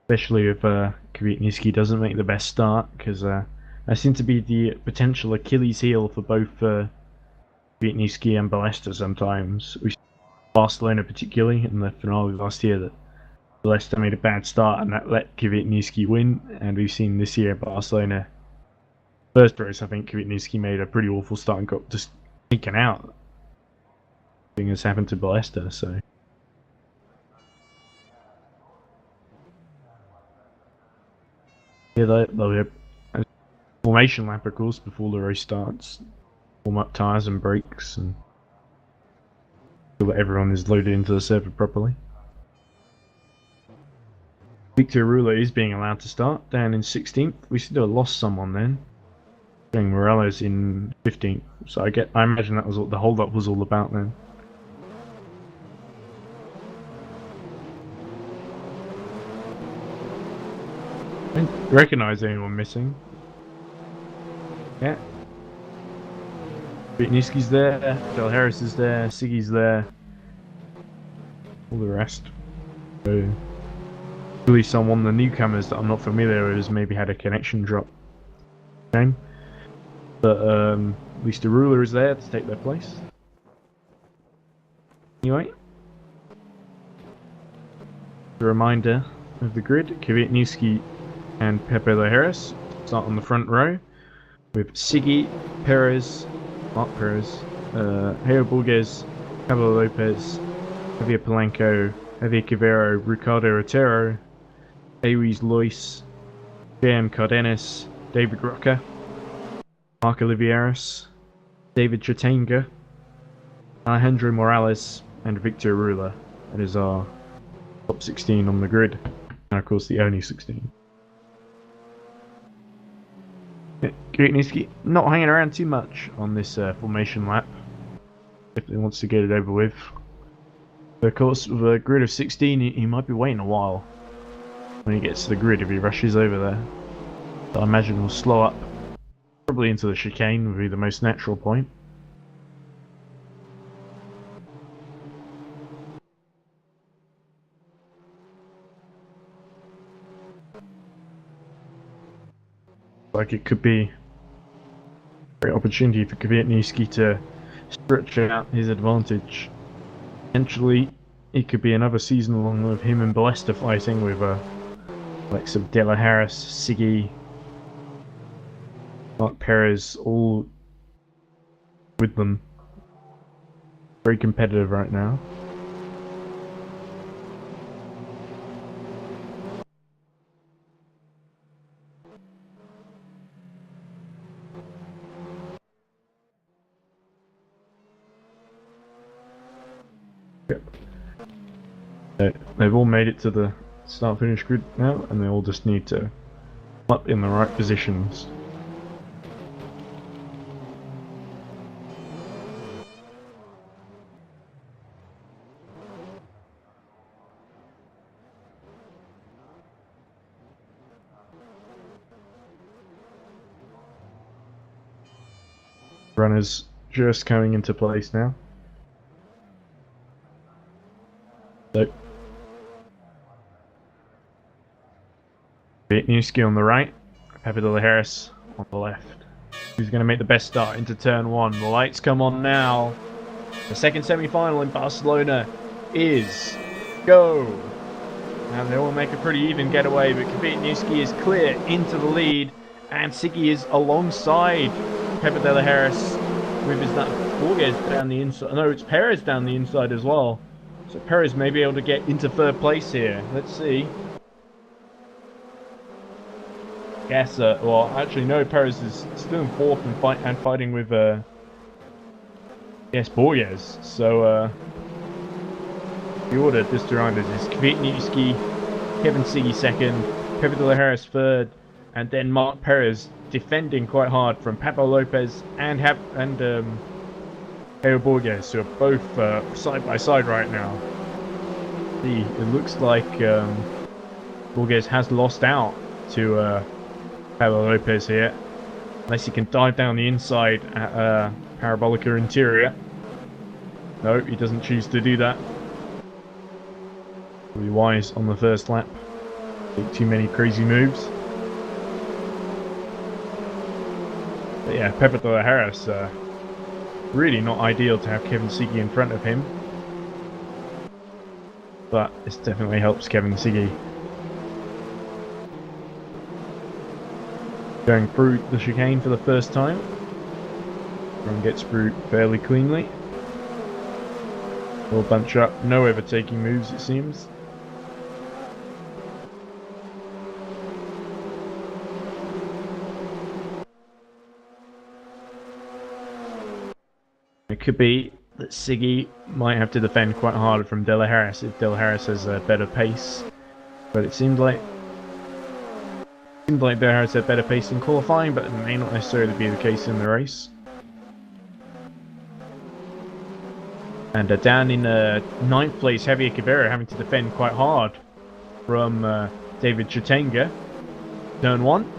Especially if Kvyatniski doesn't make the best start, because that seems to be the potential Achilles heel for both Kvyatniski and Ballesta sometimes. We saw Barcelona particularly in the finale last year that Ballesta made a bad start and that let Kvyatniski win, and we've seen this year Barcelona first race I think Kvyatniski made a pretty awful start and got just taken out. Thing has happened to Ballesta, so yeah, they'll have a formation lap of course before the race starts. Warm up tyres and brakes and so that everyone is loaded into the circuit properly. Victor Ruler is being allowed to start down in 16th. We still lost someone then. Morales in 15th. So I imagine that was what the hold up was all about then. I don't recognise anyone missing. Yeah. Kvyatniski's there, Del Harris is there, Siggy's there. All the rest. So really someone, the newcomers that I'm not familiar with, has maybe had a connection drop. Shame. But at least the ruler is there to take their place. Anyway. A reminder of the grid. Kvyatniski and Pepe Harris start on the front row with Siggy, Perez, Mark Perez, Javier Borges, Pablo Lopez, Javier Polanco, Javier Quivero, Ricardo Otero, Aries Lois, J.M. Cardenas, David Rocker, Mark Olivieras, David Chatanga, Alejandro Morales, and Victor Rula. That is our top 16 on the grid, and of course the only 16. Kvyatniski not hanging around too much on this formation lap. If he wants to get it over with. Of course, with a grid of 16, he might be waiting a while when he gets to the grid if he rushes over there. So I imagine he'll slow up. Probably into the chicane would be the most natural point. Like it could be a great opportunity for Kvyatniski to stretch out his advantage. Potentially, it could be another season along with him and Ballesta fighting with likes of Della Harris, Siggy, Mark Perez, all with them. Very competitive right now. They've all made it to the start-finish grid now, and they all just need to come up in the right positions. Runners just coming into place now. So, Newski on the right, Pepper Harris on the left. Who's going to make the best start into turn one? The lights come on now. The second semi-final in Barcelona is go. And they all make a pretty even getaway, but Newski is clear into the lead, and Siggy is alongside Pepper Harris with his Borges down the inside. No, it's Perez down the inside as well. So Perez may be able to get into third place here. Let's see. Yes, well, actually, no, Perez is still in fourth and fighting with, yes, Borges. So, the order this round is Kvitnitsky, Kevin Siggy second, Pepe de la Harris third, and then Mark Perez defending quite hard from Papo Lopez and Leo Borges, who are both side by side right now. See, it looks like Borges has lost out to Papo Lopez here, unless he can dive down the inside at Parabolica Interior. No, he doesn't choose to do that. Be wise on the first lap. Take too many crazy moves. But yeah, Pepe de la Harris, really not ideal to have Kevin Siggy in front of him. But this definitely helps Kevin Siggy. Going through the chicane for the first time. Everyone gets through fairly cleanly. We'll bunch up, no overtaking moves it seems. It could be that Siggy might have to defend quite hard from De La Harris if De La Harris has a better pace. But it seemed like De La Harris had better pace in qualifying, but it may not necessarily be the case in the race. And down in 9th place, Javier Cabrera having to defend quite hard from David Chitenga. Turn 1.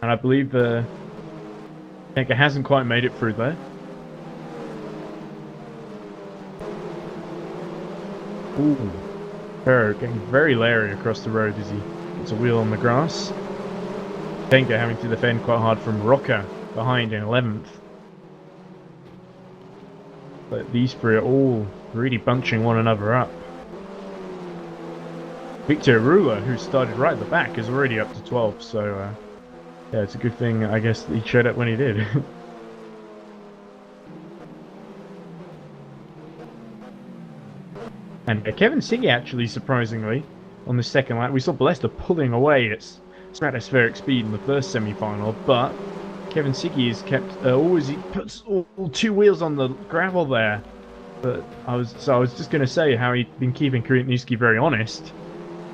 And I believe Chitenga hasn't quite made it through there. Ooh. Cabrera getting very leery across the road as he gets a wheel on the grass. Chitenga having to defend quite hard from Roca behind in 11th. But these three are all really bunching one another up. Victor Rula, who started right at the back, is already up to 12th, so yeah, it's a good thing, I guess, that he showed up when he did. And Kevin Siggy, actually, surprisingly, on the second lap, we saw Balesta pulling away at stratospheric speed in the first semi-final, but Kevin Siggy has kept he puts all two wheels on the gravel there. But I was just going to say how he'd been keeping Kvitnitsky very honest,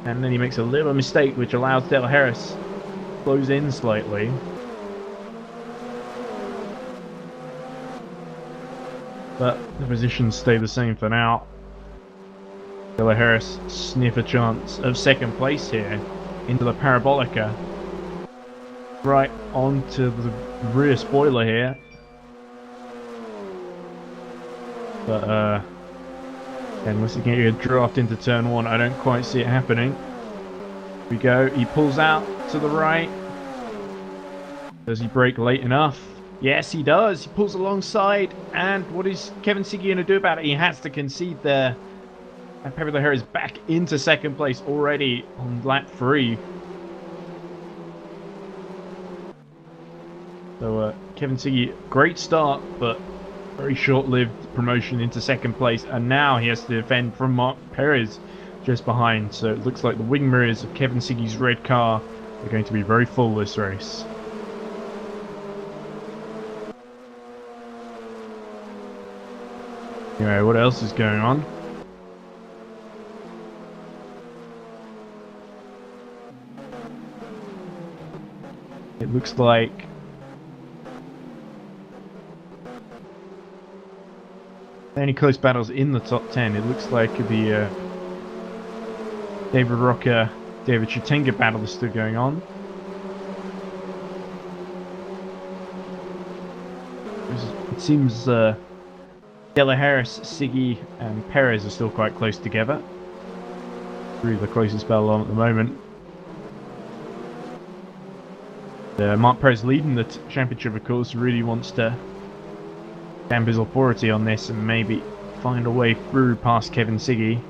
and then he makes a little mistake which allows De La Harris to close in slightly. But the positions stay the same for now. De La Harris sniff a chance of second place here into the Parabolica. Right onto the rear spoiler here. But unless he can get draft into turn 1, I don't quite see it happening. Here we go, he pulls out to the right. Does he brake late enough? Yes, he does. He pulls alongside, and what is Kevin Siggy going to do about it? He has to concede there. And Pepe de Harris is back into second place already on lap 3. So Kevin Siggy, great start, but very short-lived promotion into second place, and now he has to defend from Mark Perez just behind. So it looks like the wing mirrors of Kevin Siggy's red car are going to be very full this race. Anyway, what else is going on? It looks like any close battles in the top 10. It looks like the David Roca, David Chitenga battle is still going on. seems Della Harris, Siggy, and Perez are still quite close together. Really the closest battle on at the moment. Mark Perez leading the championship, of course, really wants to stamp his authority on this and maybe find a way through past Kevin Siggy.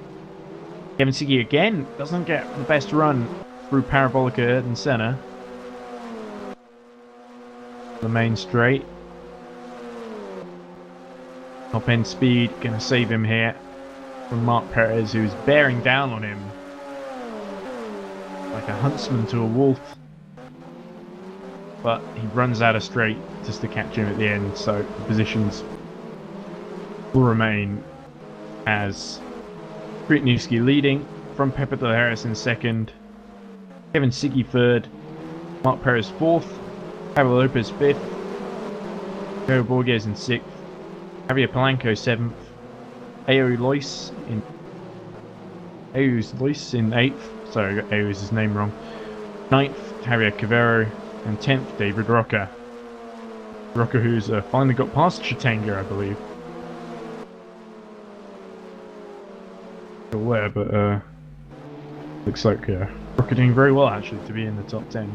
Kevin Siggy again doesn't get the best run through Parabolica and Senna. The main straight. Top end speed gonna save him here from Mark Perez, who's bearing down on him like a huntsman to a wolf. But he runs out of straight just to catch him at the end, so the positions will remain as Kwiatkowski leading from Pepe de la Harris in second, Kevin Siggy third, Mark Perez fourth, Pablo Lopez fifth, Joe Borges in sixth, Javier Polanco seventh, Ao Lois in eighth. Sorry, I got Ao's name wrong. Ninth, Javier Cavero, and 10th, David Roca. Roca, who's finally got past Chitanga, I believe. Where, but looks like Roca doing very well actually to be in the top 10.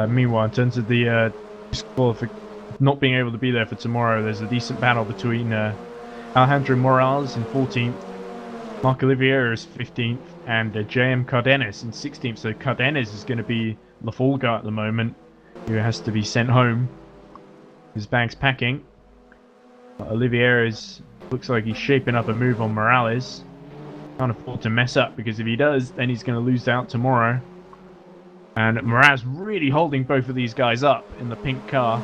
Meanwhile, in terms of the not being able to be there for tomorrow, there's a decent battle between Alejandro Morales in 14th, Mark Oliveira is 15th, and JM Cardenas in 16th. So Cardenas is going to be the fall guy at the moment, who has to be sent home. His bag's packing. Oliveira looks like he's shaping up a move on Morales. Can't afford to mess up, because if he does, then he's going to lose out tomorrow. And Morales really holding both of these guys up in the pink car.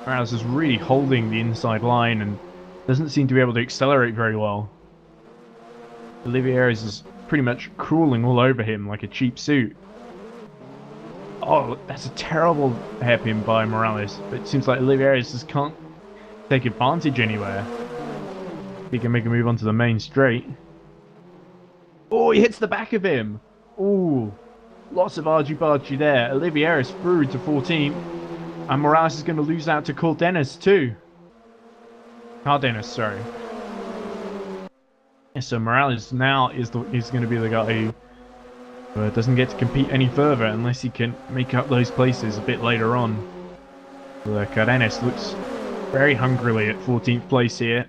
Morales is really holding the inside line and doesn't seem to be able to accelerate very well. Oliveira is pretty much crawling all over him like a cheap suit. Oh, that's a terrible hairpin by Morales. But it seems like Oliveira just can't take advantage anywhere. He can make a move onto the main straight. Oh, he hits the back of him. Oh, lots of argy-bargy there. Oliveira is through to 14th. And Morales is going to lose out to Cardenas too. Cardenas, sorry. Yeah, so Morales now is going to be the guy who doesn't get to compete any further unless he can make up those places a bit later on. Cardenas looks very hungrily at 14th place here.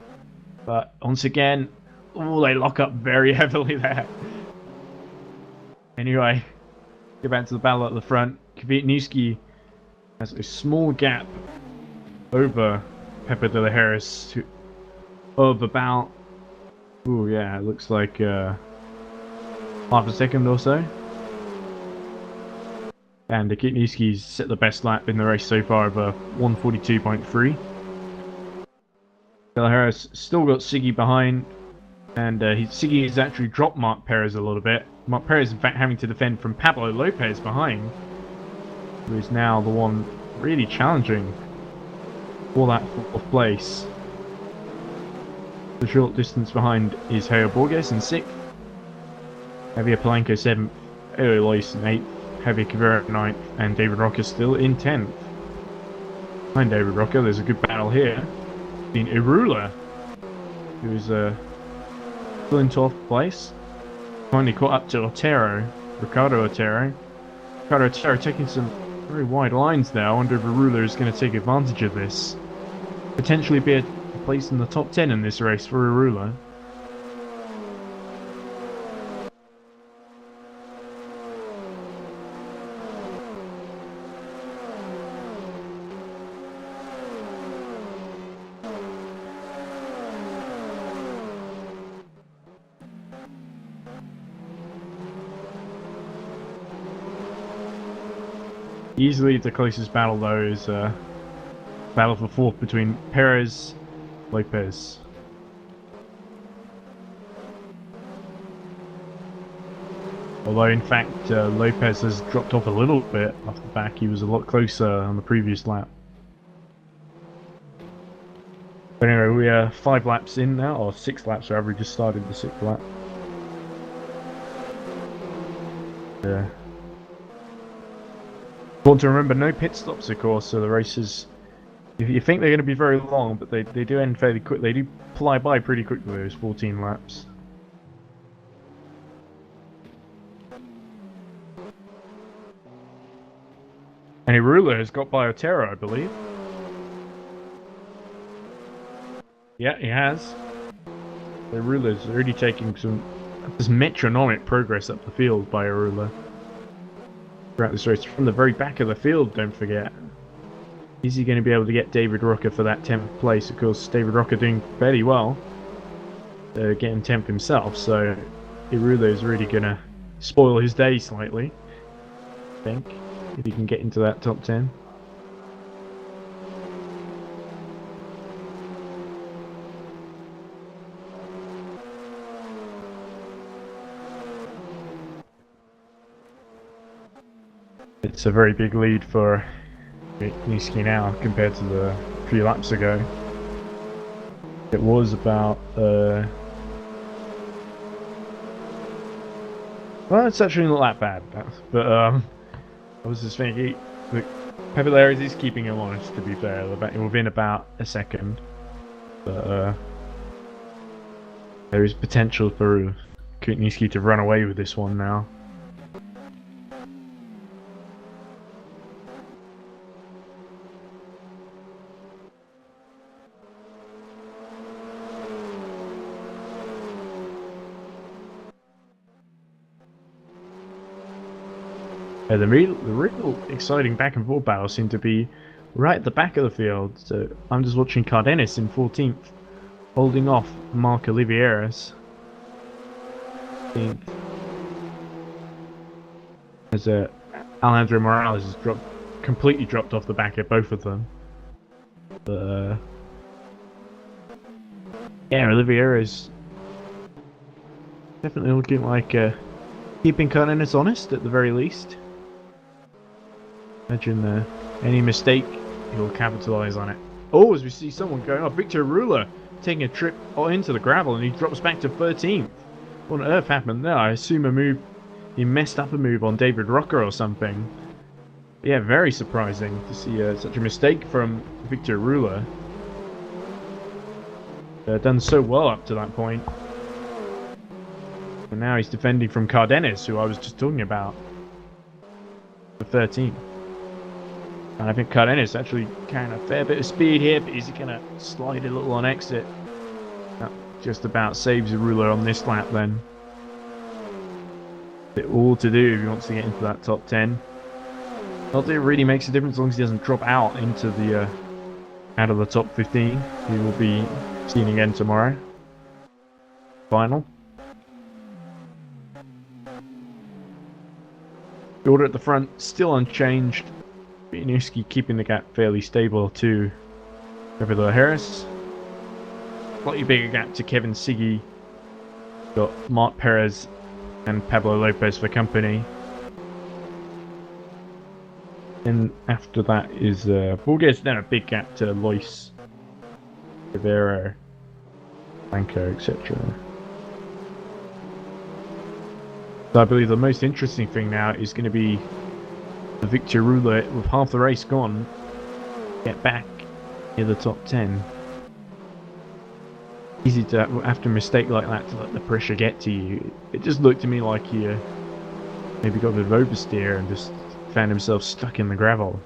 But once again, oh, they lock up very heavily there. Anyway, go back to the battle at the front. Kwiatkowski has a small gap over Pepe de la Harris of about, oh yeah, it looks like half a second or so. And Kwiatkowski's set the best lap in the race so far of 1:42.3. De la Harris still got Siggy behind, and Siggy has actually dropped Mark Perez a little bit. Mark Perez in fact having to defend from Pablo Lopez behind, who is now the one really challenging for that fourth place. The short distance behind is Javier Borges in 6th, Javier Polanco 7th, Ao Lois in 8th, Javier Cavero 9th, and David Roca still in 10th. Behind David Roca, there's a good battle here between Irula, who is still in 12th place. Finally caught up to Ricardo Otero. Ricardo Otero taking some very wide lines now. I wonder if Irula is going to take advantage of this. Potentially be a place in the top 10 in this race for Irula. Easily the closest battle though is battle for fourth between Perez, Lopez. Although in fact Lopez has dropped off a little bit off the back, he was a lot closer on the previous lap. But anyway, we are 5 laps in now, or 6 laps rather, we just started the 6th lap. Yeah. Want to remember, no pit stops, of course, so the races, you think they're going to be very long, but they do end fairly quick. They do fly by pretty quickly, those 14 laps. And Irula has got by Otero, I believe. Yeah, he has. Irula's already taking some metronomic progress up the field by Irula throughout this race. From the very back of the field, don't forget. Is he going to be able to get David Rocker for that 10th place? Of course, David Rocker doing fairly well. Getting 10th himself, so Irula is really going to spoil his day slightly, I think, if he can get into that top 10. It's a very big lead for Niski now compared to the few laps ago. It was about well, it's actually not that bad, but I was just thinking the Pepilaris is keeping him honest, to be fair. Within about a second, but there is potential for Kutniski to run away with this one now. The real exciting back and forth battles seem to be right at the back of the field. So I'm just watching Cardenas in 14th, holding off Mark Olivieras. As Alejandro Morales has completely dropped off the back of both of them. But yeah, Olivieras definitely looking like keeping Cardenas honest at the very least. Imagine any mistake, he'll capitalise on it. Oh, as we see someone going off, Victor Rula taking a trip into the gravel and he drops back to 13th. What on earth happened there? I assume he messed up a move on David Rocker or something. Yeah, very surprising to see such a mistake from Victor Rula. Done so well up to that point. And now he's defending from Cardenas, who I was just talking about. For 13th. And I think Cardenas actually carrying a fair bit of speed here, but is he going to slide a little on exit? That just about saves the ruler on this lap then. Bit all to do if he wants to get into that top 10. Not that it really makes a difference as long as he doesn't drop out into the out of the top 15. He will be seen again tomorrow. Final. The order at the front still unchanged. Bianuski keeping the gap fairly stable to Gabriel Harris. Slightly bigger gap to Kevin Siggy. Got Mark Perez and Pablo Lopez for company. And after that is Borges, then a big gap to Lois, Rivera, Blanco, etc. So I believe the most interesting thing now is going to be the Victor Rula, with half the race gone, get back in the top 10. Easy to, after a mistake like that, to let the pressure get to you. It just looked to me like he maybe got a bit of oversteer and just found himself stuck in the gravel,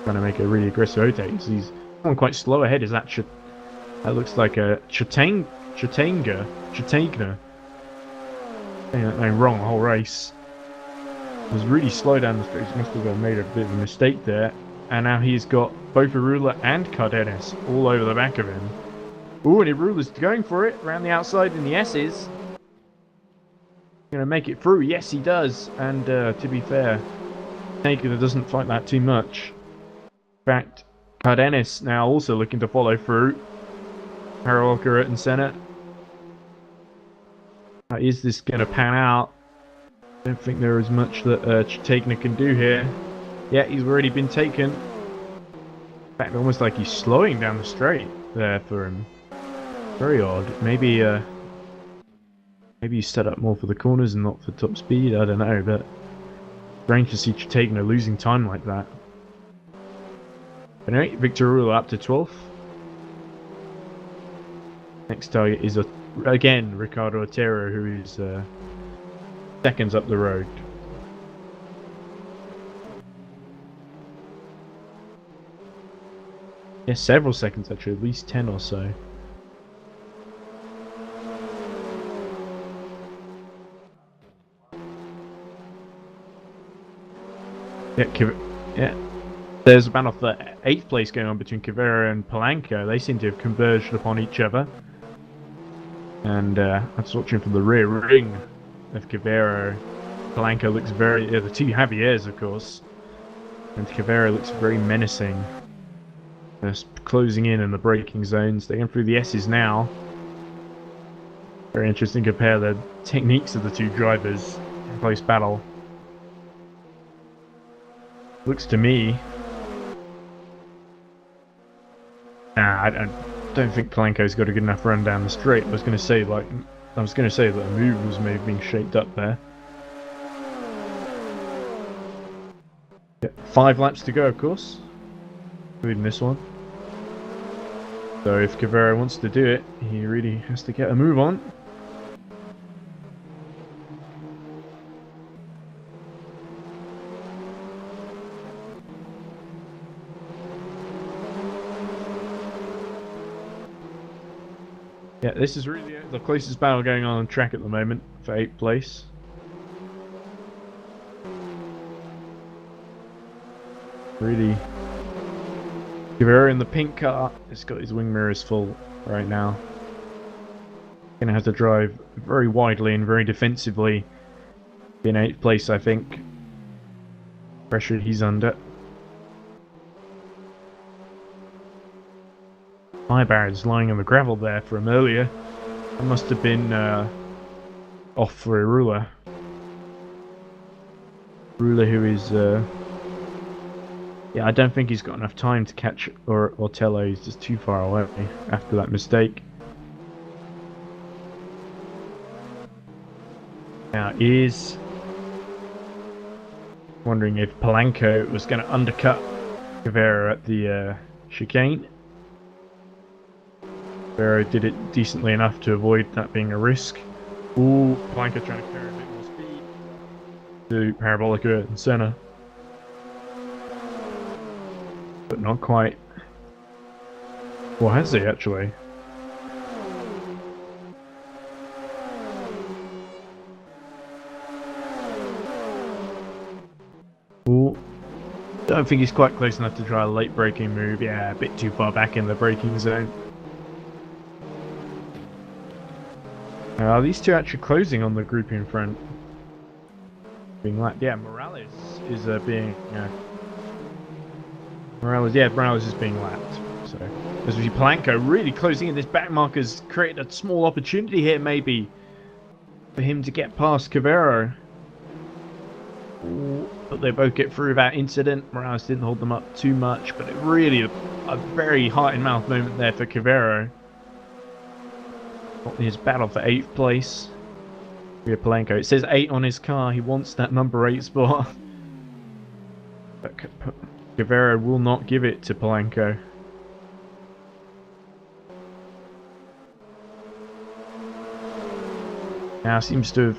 trying to make a really aggressive overtake. So he's going quite slow ahead. Is that that looks like a Chatanga. Saying wrong the whole race. It was really slow down the stretch. Must have made a bit of a mistake there. And now he's got both Irula and Cardenas all over the back of him. Ooh, and Irula's going for it around the outside in the S's. Gonna make it through. Yes, he does. And to be fair, Taker doesn't fight that too much. In fact, Cardenas now also looking to follow through. Parallel Garrett and Senna. Is this going to pan out? I don't think there is much that Chatagna can do here. Yeah, he's already been taken. In fact, almost like he's slowing down the straight there for him. Very odd. Maybe maybe he's set up more for the corners and not for top speed. I don't know, but Strange to see taking a losing time like that. Anyway, Victor Rula up to 12th. Next target is again Ricardo Otero, who is seconds up the road. Yeah, several seconds actually, at least 10 or so. Yeah, there's a battle for 8th place going on between Cavero and Polanco. They seem to have converged upon each other. And I'm watching from the rear ring of Cavero. Polanco looks very... the two Javiers, of course. And Cavero looks very menacing. They're closing in the braking zones. They're going through the S's now. Very interesting to compare the techniques of the two drivers in close battle. Looks to me... I don't think Polanco's got a good enough run down the straight. I was going to say that a move was maybe being shaped up there. Yeah, 5 laps to go, of course, including this one. So if Cavero wants to do it, he really has to get a move on. Yeah, this is really the closest battle going on track at the moment for 8th place. Really, Cavero in the pink car has got his wing mirrors full right now. Gonna have to drive very widely and very defensively in 8th place, I think. Pressure he's under. Tire barriers lying on the gravel there from earlier. That must have been off for Rula. Rula, who is yeah, I don't think he's got enough time to catch Ortello. He's just too far away after that mistake. Now is wondering if Polanco was going to undercut Cavero at the chicane. Cavero did it decently enough to avoid that being a risk. Ooh, Polanco trying to carry a bit more speed to Parabolica and Senna. But not quite. Well, has he actually? Ooh. Don't think he's quite close enough to try a late braking move. Yeah, a bit too far back in the braking zone. Are these two actually closing on the group in front? Being lapped. Yeah, Morales is being... Morales is being lapped. So, as we see Polanco really closing in, this back marker's created a small opportunity here, maybe, for him to get past Cavero. But they both get through that incident. Morales didn't hold them up too much, but it really a very heart-and-mouth moment there for Cavero. His battle for 8th place. Via Polanco. It says 8 on his car. He wants that number 8 spot. But Cavero will not give it to Polanco. Now seems to have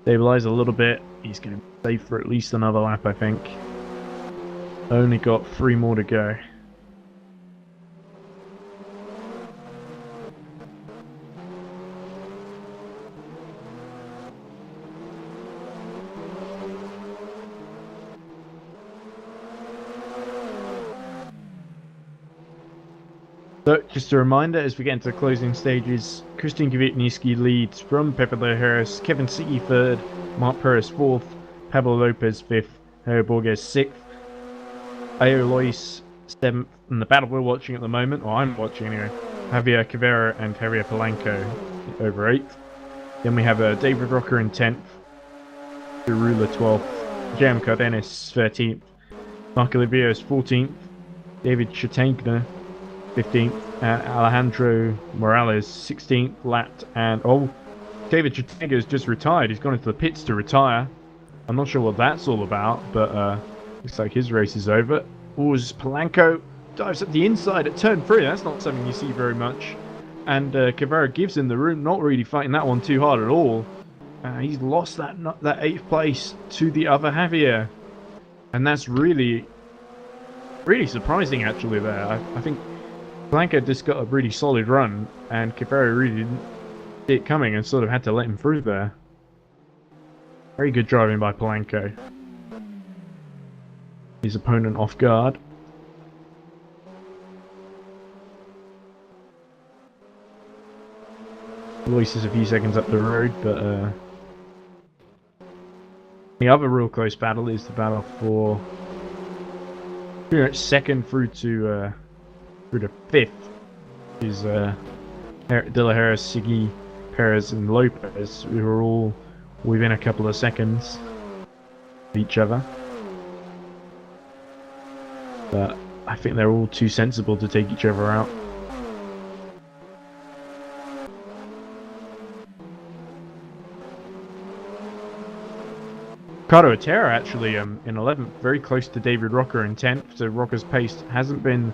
stabilized a little bit. He's going to be safe for at least another lap, I think. Only got 3 more to go. So, just a reminder, as we get into the closing stages, Christian Kvitniewski leads from Pepe Harris, Kevin Sigi 3rd, Mark Perez 4th, Pablo Lopez 5th, Javier Borges 6th, Ayo Lois 7th, and the battle we're watching at the moment, or I'm watching anyway, Javier Cavero and Javier Polanco over 8th. Then we have David Rocker in 10th, Rula 12th, J.M. Cardenas 13th, Mark Olivios 14th, David Chatankner 15th, and Alejandro Morales 16th, lapped, and David Chatankner has just retired. He's gone into the pits to retire. I'm not sure what that's all about, but looks like his race is over. Oh, as Polanco dives up the inside at turn 3. That's not something you see very much. And Cavero gives him the room, not really fighting that one too hard at all. He's lost that 8th place to the other Javier. And that's really surprising actually there. I think Polanco just got a really solid run, and Cavero really didn't see it coming and sort of had to let him through there. Very good driving by Polanco. His opponent off guard. Luis is a few seconds up the road, but the other real close battle is the battle for pretty much second through to 5th. Is De La Hera, Siggy, Perez, and Lopez, who are all within a couple of seconds of each other. But I think they're all too sensible to take each other out. Ricardo Otero actually in 11th, very close to David Rocker in 10th, so Rocker's pace hasn't been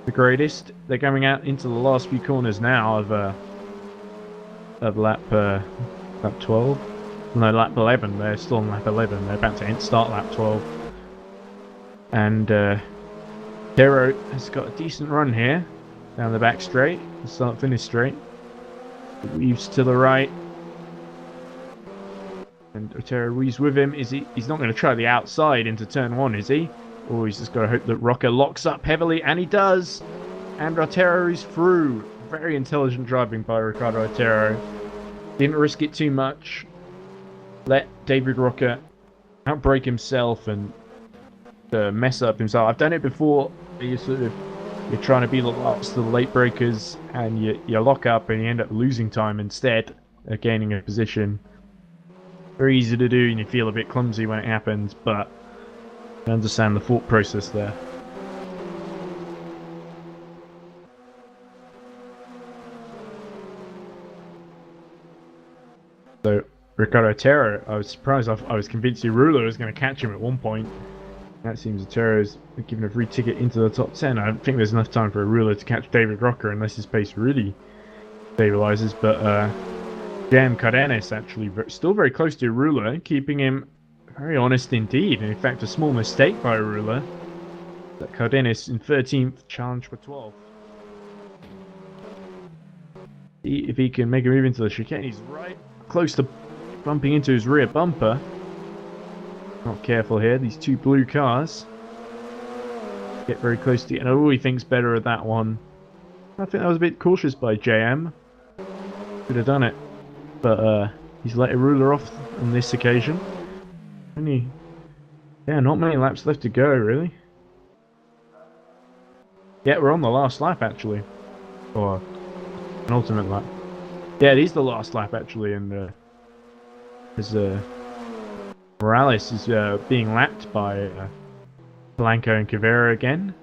the greatest. They're coming out into the last few corners now of lap 12. No, lap 11. They're still on lap 11. They're about to start lap 12. And Otero has got a decent run here down the back straight, the start-finish straight. Weaves to the right. And Otero weaves with him. He's not going to try the outside into turn 1, is he? Or he's just got to hope that Rocker locks up heavily, and he does! And Otero is through. Very intelligent driving by Ricardo Otero. Didn't risk it too much. Let David Rocker outbrake himself and mess up himself. I've done it before. You're trying to be the last of the late breakers, and you lock up and you end up losing time instead of gaining a position. Very easy to do, and you feel a bit clumsy when it happens, but I understand the thought process there. So, Ricardo Otero, I was surprised. I was convinced Irula was going to catch him at one point. That seems Otero's given a free ticket into the top 10. I don't think there's enough time for Irula to catch David Rocker unless his pace really stabilizes, but Jan Cardenas actually still very close to Irula, keeping him very honest indeed. And in fact, a small mistake by Irula. That Cardenas in 13th, challenge for 12th. If he can make a move into the chicane, he's right close to bumping into his rear bumper. Not careful here, these two blue cars get very close to it, and oh, he thinks better of that one. I think that was a bit cautious by JM. Could have done it. But he's let Irula off on this occasion. Yeah, not many laps left to go, really. Yeah, we're on the last lap, actually. Or an ultimate lap. Yeah, it is the last lap, actually, and as Morales is being lapped by Polanco and Cavero again.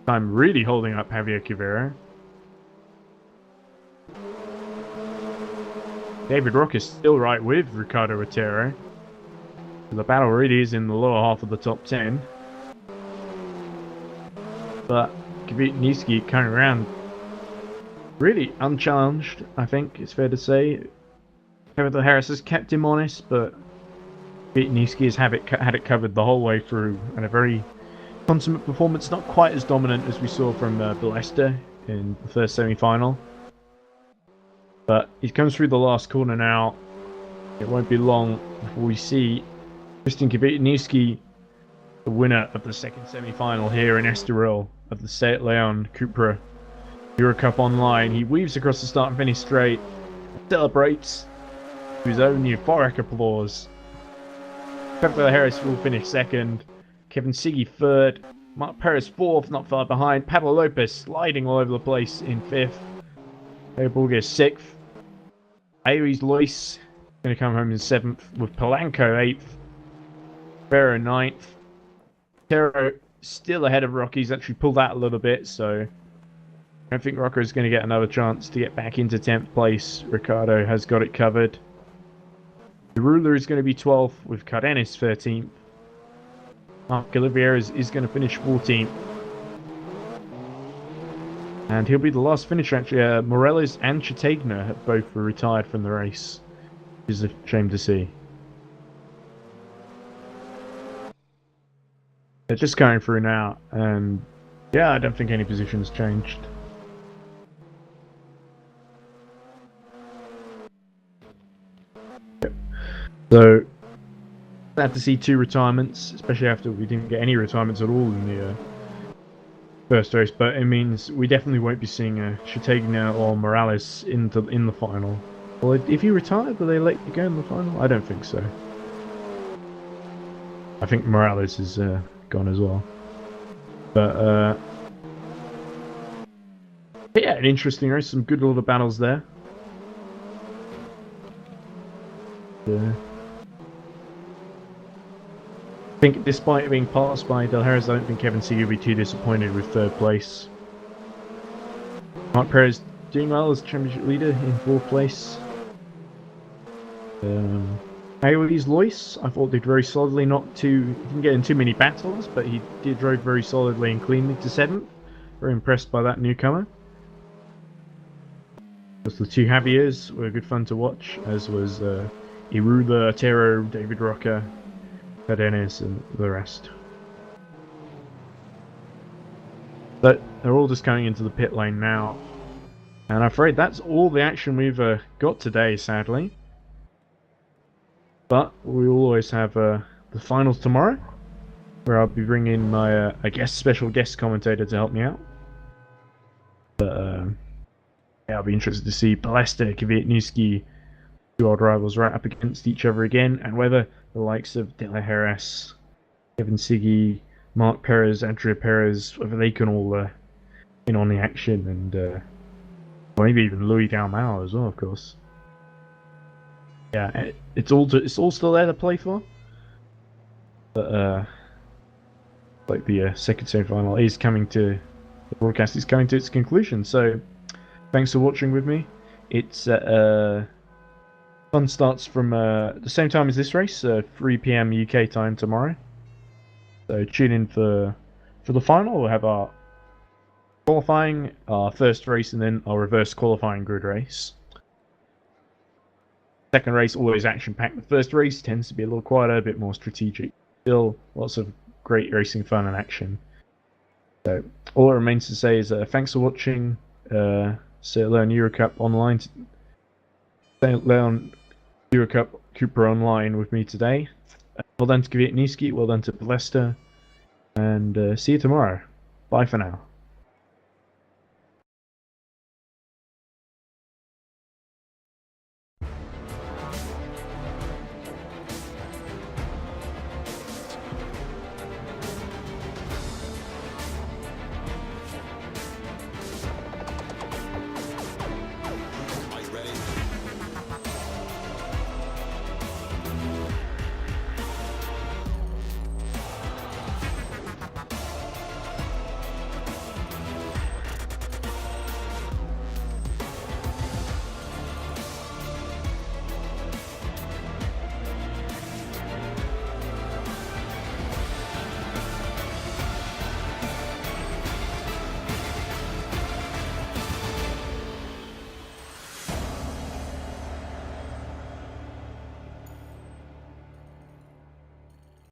I'm really holding up Javier Cavero. David Rock is still right with Ricardo Otero. The battle really is in the lower half of the top 10. But Kvitnitsky coming around really unchallenged, I think it's fair to say. Kevin Harris has kept him honest, but Kvitnitsky has had it covered the whole way through, and a very consummate performance, not quite as dominant as we saw from Ballester in the first semi-final. But he comes through the last corner now. It won't be long before we see Christian Kvitnitsky, the winner of the second semi-final here in Estoril of the León Cupra Eurocup Online. He weaves across the start and finish straight, celebrates to his own euphoric applause. Pepper Harris will finish second, Kevin Siggy third, Mark Perez fourth, not far behind, Pablo Lopez sliding all over the place in fifth, Burgess sixth, Aries Luis going to come home in seventh, with Polanco eighth, Ferro ninth, Tero still ahead of Rocky. He's actually pulled out a little bit, so I don't think Rocker is going to get another chance to get back into 10th place. Ricardo has got it covered. The ruler is going to be 12th with Cardenas 13th. Marc Olivier is going to finish 14th. And he'll be the last finisher, actually. Morales and Chategna have both retired from the race, which is a shame to see. They're just going through now, and yeah, I don't think any position's changed. So, glad to see 2 retirements, especially after we didn't get any retirements at all in the first race. But it means we definitely won't be seeing Chategna or Morales in the final. Well, if you retired, will they let you go in the final? I don't think so. I think Morales is gone as well. But yeah, an interesting race. Some good little battles there. Yeah. I think despite being passed by Del Harris, I don't think Kevin Seager will be too disappointed with 3rd place. Marc Perez doing well as championship leader in 4th place. Ayoi's Lois, I thought did very solidly, didn't get in too many battles, but he drove very solidly and cleanly to 7th. Very impressed by that newcomer. Because the 2 Javiers were good fun to watch, as was Iruda, Otero, David Roca, Cardenas, and the rest. But they're all just coming into the pit lane now. And I'm afraid that's all the action we've got today, sadly. But we will always have the finals tomorrow, where I'll be bringing my special guest commentator to help me out. But yeah, I'll be interested to see Balesta, Kvyatnitsky, 2 old rivals right up against each other again, and whether the likes of De La Harris, Kevin Siggy, Marc Perez, Andrea Perez, whether they can all in on the action, and maybe even Louis Dalmau as well, of course. Yeah, it's all still there to play for. But like the second semi-final is coming to the broadcast is coming to its conclusion. So thanks for watching with me. It's fun starts from the same time as this race, 3 p.m. UK time tomorrow. So tune in for the final. We'll have our qualifying, our first race, and then our reverse qualifying grid race. Second race always action-packed. The first race tends to be a little quieter, a bit more strategic. Still lots of great racing fun and action. So all that remains to say is thanks for watching. León Eurocup online. León Eurocup Cupra online with me today. Well done to Kvyatnitsky, well done to Balesta, and see you tomorrow. Bye for now.